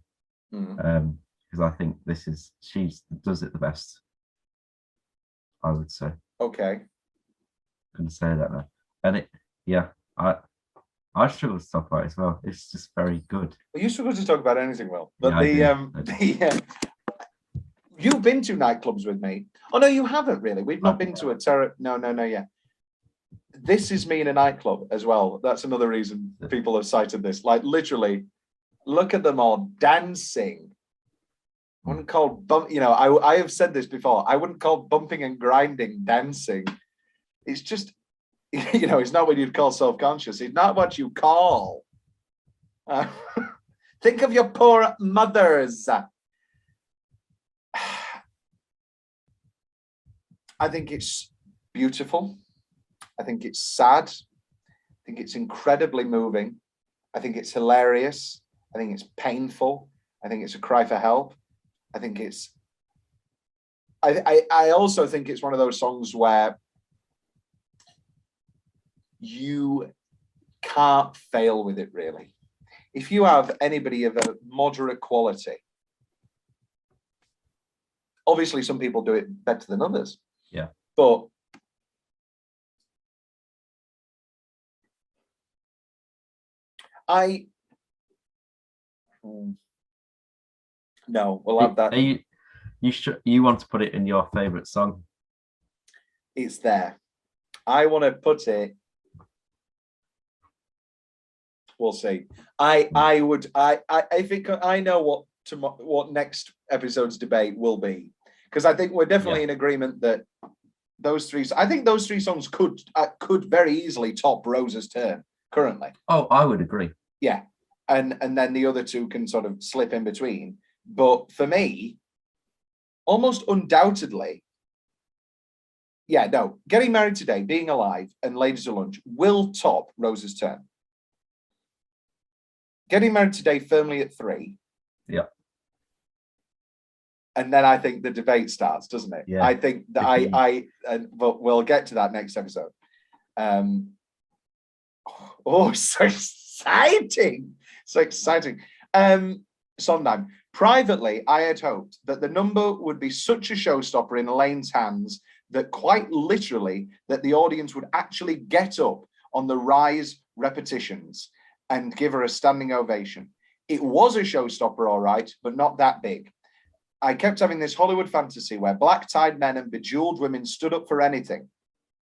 because I think she does it the best, I would say. Okay. I'm gonna say that now, and I struggle to talk about it as well. It's just very good. Well, you struggle to talk about anything, Will. But yeah, you've been to nightclubs with me. Oh no, you haven't really. We've not been to a terror. No, yeah. This is me in a nightclub as well. That's another reason people have cited this. Like literally, look at them all dancing. I wouldn't call I have said this before. I wouldn't call bumping and grinding dancing. It's just, it's not what you'd call self-conscious. It's not what you call. Think of your poor mothers. I think it's beautiful. I think it's sad. I think it's incredibly moving. I think it's hilarious. I think it's painful. I think it's a cry for help. I think it's, I also think it's one of those songs where you can't fail with it, really. If you have anybody of a moderate quality, obviously some people do it better than others. Yeah. But no, we'll have that. You want to put it in your favorite song? It's there. I want to put it. We'll see. I think I know what next episode's debate will be, because I think we're definitely in agreement that those three songs could very easily top Rose's Turn currently. Oh, I would agree. Yeah, and then the other two can sort of slip in between. But for me, almost undoubtedly, Getting Married Today, Being Alive, and Ladies Who Lunch will top Rose's Turn. Getting Married Today firmly at 3. Yeah. And then I think the debate starts, doesn't it? Yeah. I think that but we'll get to that next episode. So exciting. So exciting. Sondheim. Privately, I had hoped that the number would be such a showstopper in Elaine's hands that quite literally that the audience would actually get up on the rise repetitions and give her a standing ovation. It was a showstopper, all right, but not that big. I kept having this Hollywood fantasy where black-tied men and bejeweled women stood up for anything.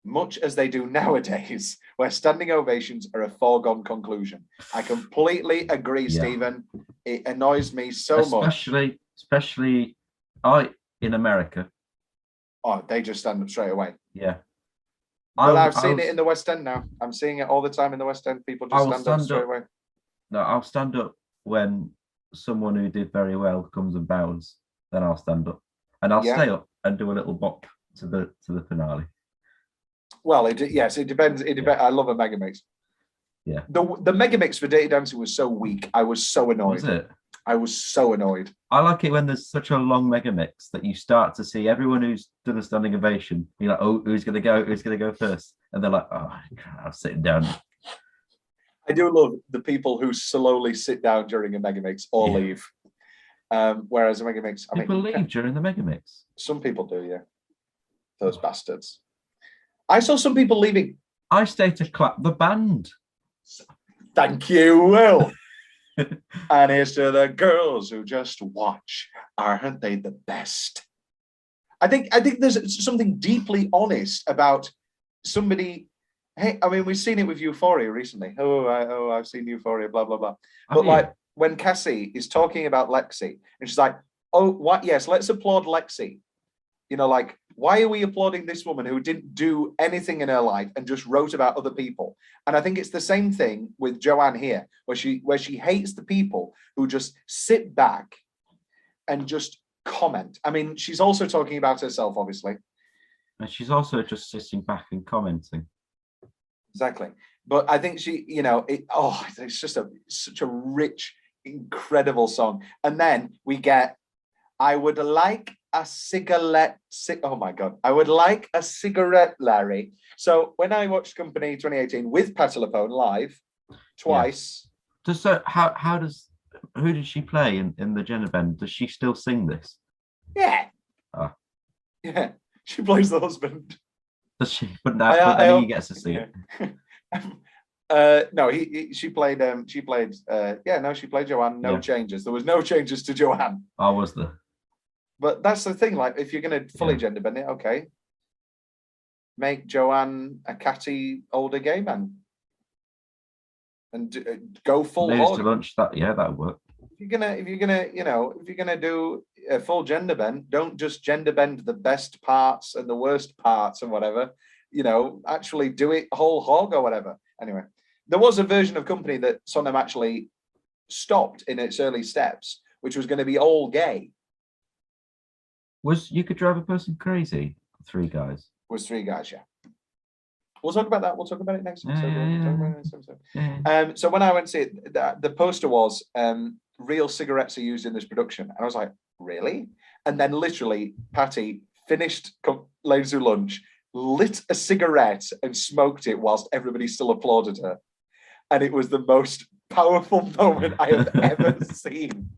much as they do nowadays, where standing ovations are a foregone conclusion. I completely agree, Yeah. Stephen. It annoys me so much. Especially in America. Oh, they just stand up straight away. Yeah. But I've seen it in the West End now. I'm seeing it all the time in the West End. People just stand up straight away. No, I'll stand up when someone who did very well comes and bows. Then I'll stand up, and I'll stay up and do a little bop to the finale. Well, yes, it depends. It depends. I love a mega mix. Yeah. The mega mix for Dirty Dancing was so weak. I was so annoyed. Was it? I was so annoyed. I like it when there's such a long mega mix that you start to see everyone who's done a standing ovation. You're like, oh, who's gonna go? Who's gonna go first? And they're like, oh, I'm sitting down. I do love the people who slowly sit down during a mega mix or leave. Whereas a mega mix, People leave during the mega mix. Some people do, yeah. Those bastards. I saw some people leaving. I stay to clap the band. Thank you, Will. And here's to the girls who just watch. Aren't they the best? I think there's something deeply honest about somebody. Hey, I mean, we've seen it with Euphoria recently. I've seen Euphoria, blah, blah, blah. But like when Cassie is talking about Lexi and she's like, oh, what? Yes, let's applaud Lexi. You know, like, why are we applauding this woman who didn't do anything in her life and just wrote about other people? And I think it's the same thing with Joanne here, where she hates the people who just sit back and just comment. I mean, she's also talking about herself, obviously. And she's also just sitting back and commenting. Exactly. But I think she, you know, it's just such a rich, incredible song. And then we get, I would like a cigarette. Oh my God. I would like a cigarette, Larry. So when I watched Company 2018 with Patti LuPone live twice. Yeah. Who did she play in the Jenna Bend? Does she still sing this? Yeah. Oh. Yeah. She plays the husband. Does she? But then he gets to see it. No, she played Joanne. No changes. There was no changes to Joanne. Oh, was there? But that's the thing, like, if you're going to fully gender bend it, okay, make Joanne a catty older gay man and go full hog. To lunch, that would work. If you're gonna do a full gender bend, don't just gender bend the best parts and the worst parts and whatever. You know, actually do it whole hog or whatever. Anyway, there was a version of Company that Sondheim actually stopped in its early steps, which was going to be all gay. Was You Could Drive a Person Crazy? 3 guys. Was 3 guys, yeah. We'll talk about that. We'll talk about it next episode. So when I went to see it, the poster was real cigarettes are used in this production. And I was like, really? And then literally, Patti finished Ladies Who Lunch, lit a cigarette and smoked it whilst everybody still applauded her. And it was the most powerful moment I have ever seen.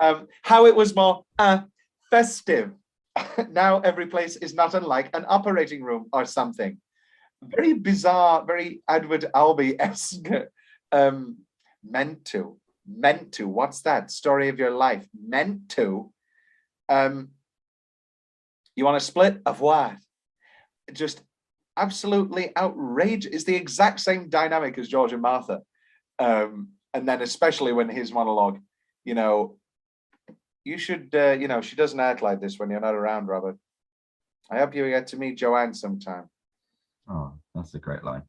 How it was more festive. Now every place is not unlike an operating room or something. Very bizarre, very Edward Albee-esque. Meant to. What's that? Story of your life. Meant to. You want a split of what? Just absolutely outrageous. It's the exact same dynamic as George and Martha. And then especially when his monologue, you know, you should, she doesn't act like this when you're not around, Robert. I hope you get to meet Joanne sometime. Oh, that's a great line.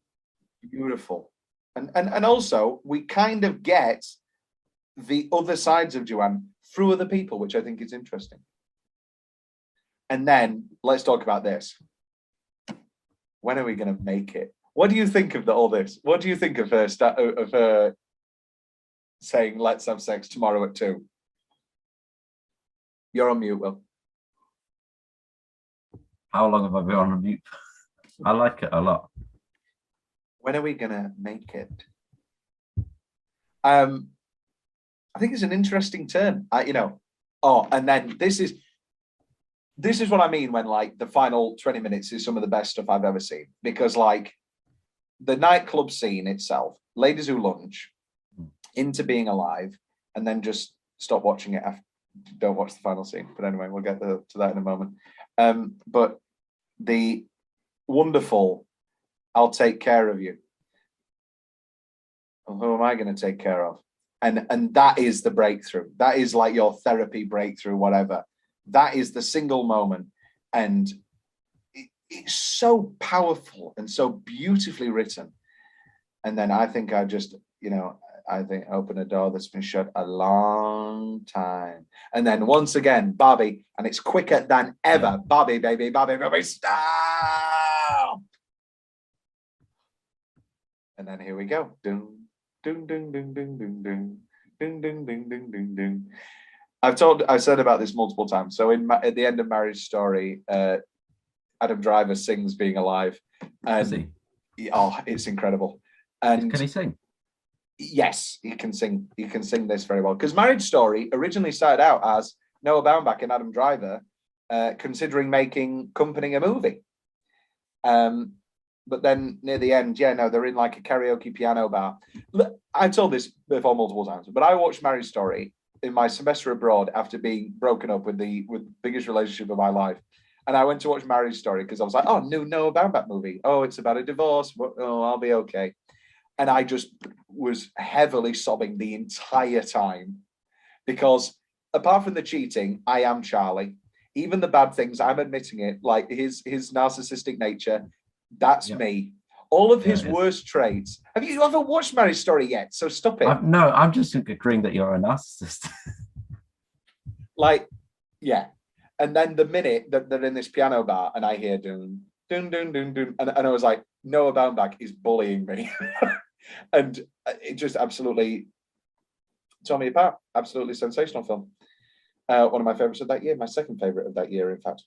Beautiful. And also, we kind of get the other sides of Joanne through other people, which I think is interesting. And then let's talk about this. When are we going to make it? What do you think of all this? What do you think of her saying, let's have sex tomorrow at 2? You're on mute, Will. How long have I been on mute? I like it a lot. When are we going to make it? I think it's an interesting turn. And then this is what I mean when like the final 20 minutes is some of the best stuff I've ever seen, because like the nightclub scene itself, Ladies Who Lunch, into Being Alive, and then just stop watching it after, don't watch the final scene. But anyway, we'll get to that in a moment. But the wonderful, I'll take care of you. Well, who am I going to take care of? And that is the breakthrough. That is like your therapy breakthrough, whatever. That is the single moment. And it's so powerful and so beautifully written. And then I think I just, I think open a door that's been shut a long time. And then once again, Bobby, and it's quicker than ever. Bobby, baby, Bobby, baby, stop. And then here we go. Ding, ding, ding, ding, ding, ding, ding, ding, ding, ding, ding, ding, ding. I've said about this multiple times. So at the end of Marriage Story, Adam Driver sings "Being Alive," and it's incredible. And can he sing? Yes, he can sing. He can sing this very well. Because Marriage Story originally started out as Noah Baumbach and Adam Driver considering making Company a movie. But then near the end, they're in like a karaoke piano bar. I've told this before multiple times, but I watched Marriage Story in my semester abroad after being broken up with the biggest relationship of my life. And I went to watch Marriage Story because I was like, oh, new Noah Baumbach movie. Oh, it's about a divorce. Oh, I'll be okay. And I just was heavily sobbing the entire time because apart from the cheating, I am Charlie. Even the bad things, I'm admitting it, like his narcissistic nature, that's me. All of his worst traits. Have you ever watched Marriage Story yet? So stop it. No, I'm just agreeing that you're a narcissist. And then the minute that they're in this piano bar and I hear dun, dun, dun, dun, dun, and I was like, Noah Baumbach is bullying me. And it just absolutely tore me apart. Absolutely sensational film. One of my favorites of that year. My second favorite of that year, in fact.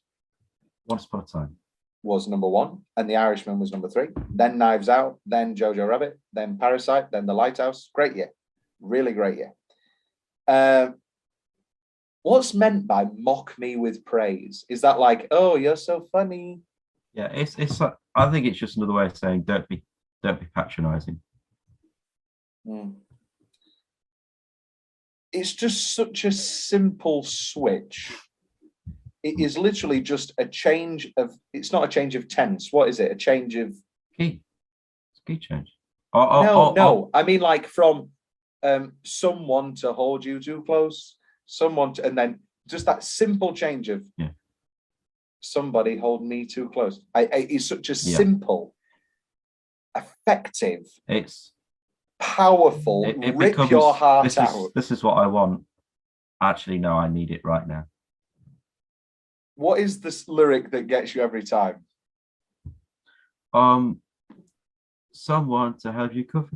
Once Upon a Time was number 1, and The Irishman was number 3. Then Knives Out, then Jojo Rabbit, then Parasite, then The Lighthouse. Great year. Really great year. What's meant by mock me with praise? Is that like, oh, you're so funny? Yeah, it's like, I think it's just another way of saying don't be patronizing. It's just such a simple switch. It is literally just a change of, it's not a change of tense. What is it? A change of key. It's a key change. No. I mean, like from someone to hold you too close, someone to, and then just that simple change of somebody hold me too close. It's such a simple, effective, it's powerful, it rip becomes, your heart out. This is what I want. Actually, no, I need it right now. What is this lyric that gets you every time? Someone to help you cover,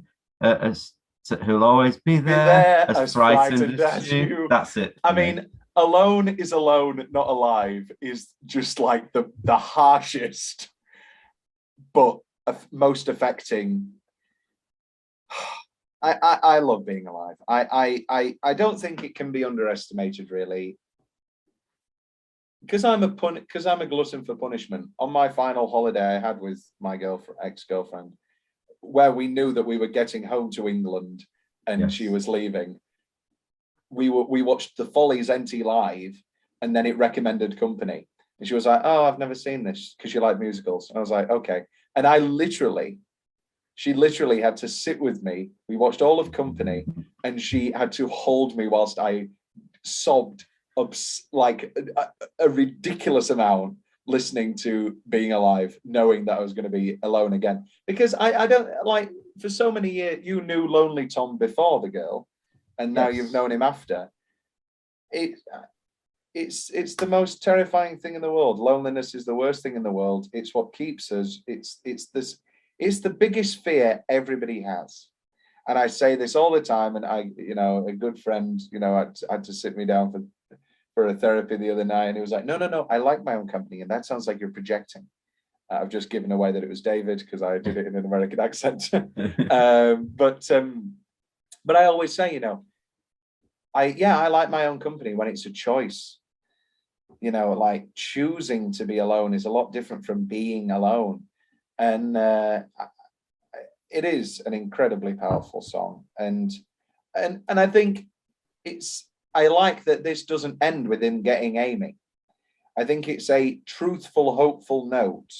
who'll always be there as frightened as you. That's it. I mean, alone is alone, not alive is just like the harshest, but most affecting. I love Being Alive. I don't think it can be underestimated, really. Because I'm a glutton for punishment. On my final holiday I had with my ex-girlfriend, where we knew that we were getting home to England and she was leaving, we watched the Follies NT Live, and then it recommended Company, and she was like, "Oh, I've never seen this," because she liked musicals. And I was like, "Okay." And she literally had to sit with me. We watched all of Company, and she had to hold me whilst I sobbed like a ridiculous amount listening to Being Alive, knowing that I was going to be alone again. Because I don't, like, for so many years, you knew Lonely Tom before the girl, and now you've known him after. It's the most terrifying thing in the world. Loneliness is the worst thing in the world. It's what keeps us. It's the biggest fear everybody has. And I say this all the time, and a good friend, had to sit me down for a therapy the other night, and he was like, no, I like my own company, and that sounds like you're projecting. I've just given away that it was David because I did it in an American accent. But I always say, I like my own company when it's a choice. Like choosing to be alone is a lot different from being alone. And it is an incredibly powerful song. And I think I like that this doesn't end with him getting Amy. I think it's a truthful, hopeful note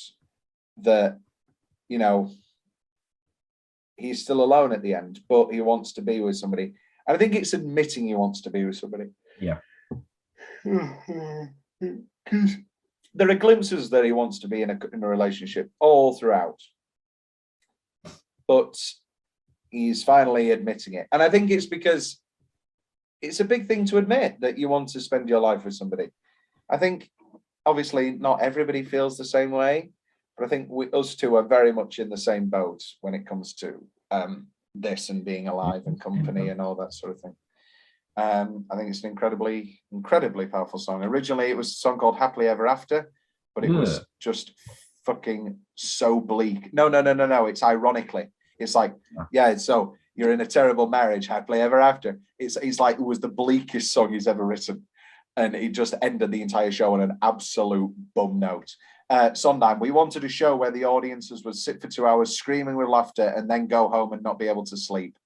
that, you know, he's still alone at the end, but he wants to be with somebody. And I think it's admitting he wants to be with somebody. Yeah. There are glimpses that he wants to be in a relationship all throughout, but he's finally admitting it. And I think it's because it's a big thing to admit that you want to spend your life with somebody. I think obviously not everybody feels the same way, but I think us two are very much in the same boat when it comes to this and being alive and company and all that sort of thing. I think it's an incredibly, incredibly powerful song. Originally, it was a song called Happily Ever After, but it was just fucking so bleak. No. It's ironically. It's like, yeah, so you're in a terrible marriage, happily ever after. It's like it was the bleakest song he's ever written. And he just ended the entire show on an absolute bum note. Sondheim, we wanted a show where the audiences would sit for 2 hours screaming with laughter and then go home and not be able to sleep.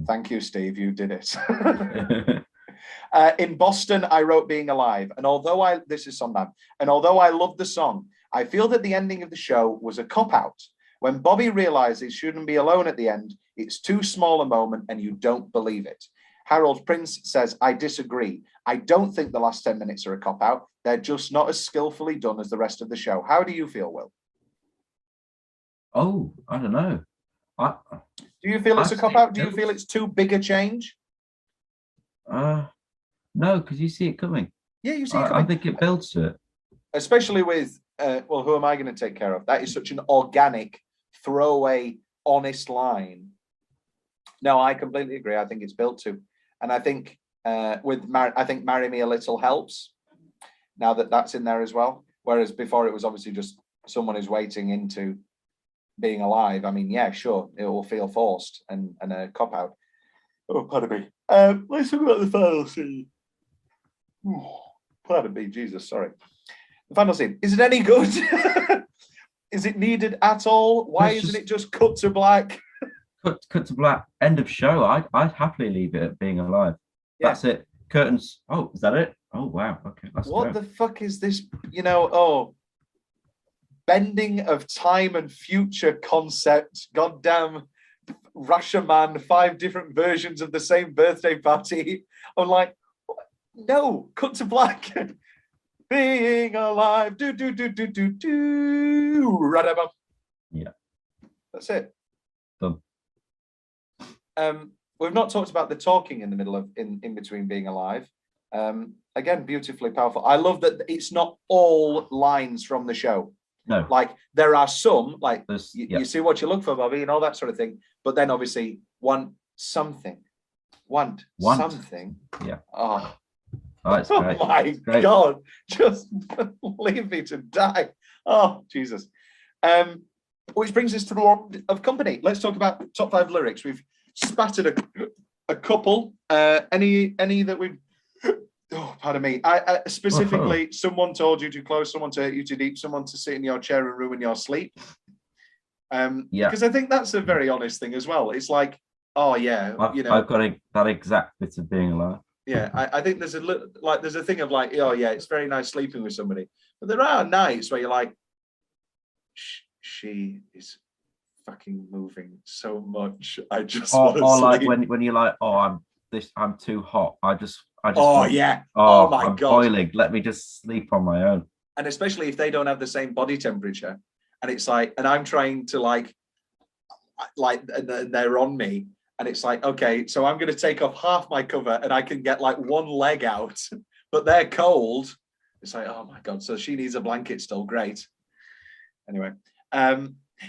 Thank you, Steve. You did it. In Boston, I wrote Being Alive. And although this is Sondheim, and although I love the song, I feel that the ending of the show was a cop-out. When Bobby realizes he shouldn't be alone at the end, it's too small a moment and you don't believe it. Harold Prince says, I disagree. I don't think the last 10 minutes are a cop-out. They're just not as skillfully done as the rest of the show. How do you feel, Will? Oh, I don't know. Do you feel it's a cop-out? Do you feel it's too big a change? No, because you see it coming. Yeah, you see it coming. I think it builds to it. Especially with, well, who am I going to take care of? That is such an organic, throwaway, honest line. No, I completely agree. I think it's built to. And I think I think Marry Me a Little helps now that that's in there as well. Whereas before it was obviously just someone who's waiting into being alive. I mean, yeah, sure, it will feel forced and a cop-out. Oh, pardon me. Let's talk about the final scene. Oh, pardon me, Jesus, sorry. The final scene. Is it any good? Is it needed at all? Why isn't it just cut to black? Cut to black. End of show. I'd happily leave it at Being Alive. Yeah. That's it. Curtains. Oh, is that it? Oh, wow. Okay. What the fuck is this? You know, bending of time and future concept. Goddamn Rashomon, 5 different versions of the same birthday party. I'm like, no, cut to black. Being alive. Do. Radabam. Yeah. That's it. Done. We've not talked about the talking in the middle of in between Being Alive. Again, beautifully powerful. I love that it's not all lines from the show. No, like there are some, like you see what you look for, Bobby, and all that sort of thing. But then obviously want something. Yeah. Oh, it's great. Oh my God, just leave me to die. Oh, Jesus. Which brings us to the end of company. Let's talk about top 5 lyrics. We've spattered a couple. Any that we've... Oh, pardon me. I specifically, someone told you too close, someone to hurt you too deep, someone to sit in your chair and ruin your sleep. Because I think that's a very honest thing as well. It's like, oh yeah, I've got that exact bit of Being Alive. Yeah, I think there's a thing of like, oh yeah, it's very nice sleeping with somebody, but there are nights where you're like, she is fucking moving so much. I just want to sleep. Like when you're like, oh, I'm too hot. I just. Oh yeah. Oh my I'm God. Boiling. Let me just sleep on my own. And especially if they don't have the same body temperature, and it's like, and I'm trying to like they're on me. And it's like, okay, so I'm going to take off half my cover and I can get like one leg out, but they're cold. It's like, oh my God. So she needs a blanket still. Great. Anyway,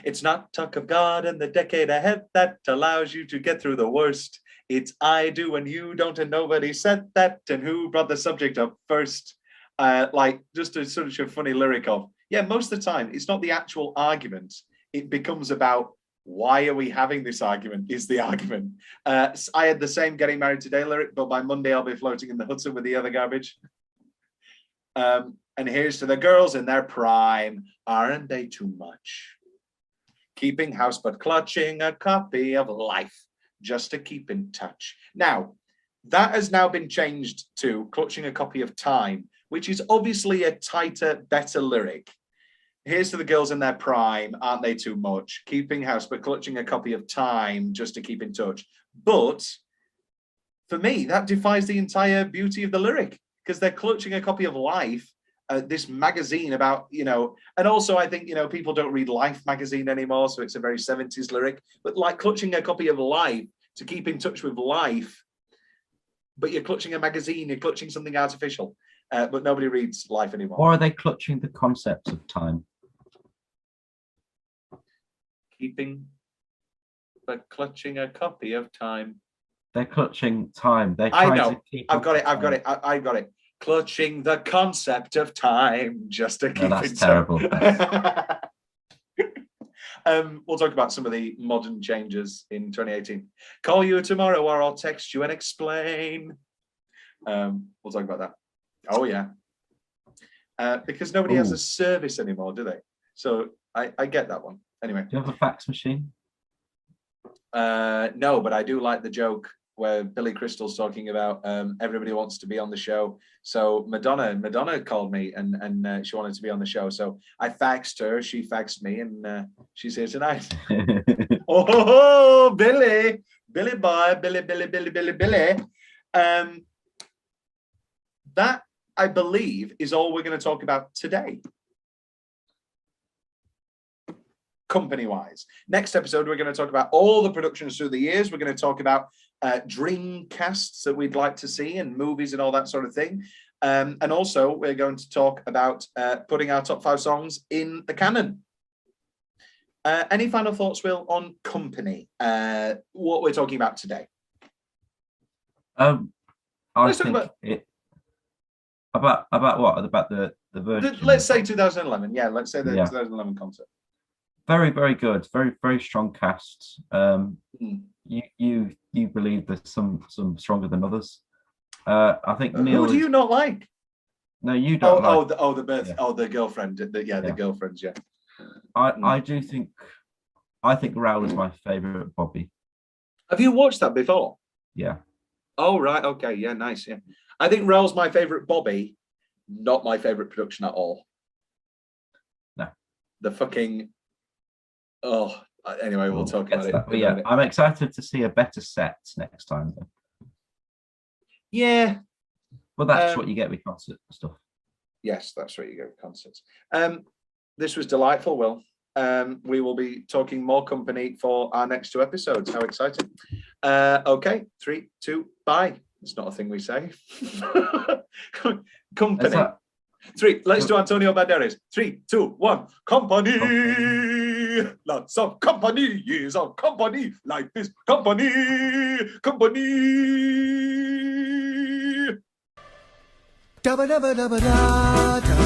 it's not talk of God and the decade ahead that allows you to get through the worst. It's I do and you don't and nobody said that. And who brought the subject up first? Like just a sort of funny lyric of, yeah, most of the time it's not the actual argument. It becomes about, why are we having this argument is the argument. I had the same Getting Married Today lyric, but by Monday I'll be floating in the Hudson with the other garbage. And here's to the girls in their prime. Aren't they too much? Keeping house but clutching a copy of life just to keep in touch. Now, that has now been changed to clutching a copy of time, which is obviously a tighter, better lyric. Here's to the girls in their prime, aren't they too much? Keeping house, but clutching a copy of Time just to keep in touch. But for me, that defies the entire beauty of the lyric, because they're clutching a copy of Life, this magazine about, and also I think, people don't read Life magazine anymore, so it's a very 70s lyric, but like clutching a copy of Life to keep in touch with life, but you're clutching a magazine, you're clutching something artificial, but nobody reads Life anymore. Or are they clutching the concept of time? Clutching a copy of Time. They're clutching time. They're I trying know. to keep I've got it. Clutching the concept of time just to keep that's it terrible. We'll talk about some of the modern changes in 2018. Call you tomorrow or I'll text you and explain. We'll talk about that. Oh yeah. Because nobody has a service anymore, do they? So I get that one. Anyway. Do you have a fax machine? No, but I do like the joke where Billy Crystal's talking about everybody wants to be on the show. So Madonna called me and she wanted to be on the show. So I faxed her, she faxed me, and she's here tonight. Oh, Billy boy, Billy. That, I believe, is all we're going to talk about today. Company-wise. Next episode, we're going to talk about all the productions through the years. We're going to talk about dream casts that we'd like to see and movies and all that sort of thing. And also, we're going to talk about putting our top 5 songs in the canon. Any final thoughts, Will, on Company? What we're talking about today? Let's talk about it. About what? About the version? Let's say 2011. Yeah, let's say the 2011 concert. Very, very good. Very, very strong cast. You believe there's some stronger than others. I think Neil. Who do you not like? No, you don't. The girlfriend. The girlfriends. Yeah. I do think. I think Raoul is my favorite Bobby. Have you watched that before? Yeah. Oh right. Okay. Yeah. Nice. Yeah. I think Raoul's my favorite Bobby. Not my favorite production at all. No. The fucking. Oh, anyway, we'll talk about it. But yeah, I'm excited to see a better set next time. Though. Yeah. Well, that's what you get with concert stuff. Yes, that's what you get with concerts. This was delightful, Will. We will be talking more Company for our next 2 episodes. How exciting. Okay, 3, 2, bye. It's not a thing we say. Company. 3, let's do Antonio Banderas. 3, 2, 1. Company. Lots of company, years of company. Life is company. Company. Da ba da ba da ba da.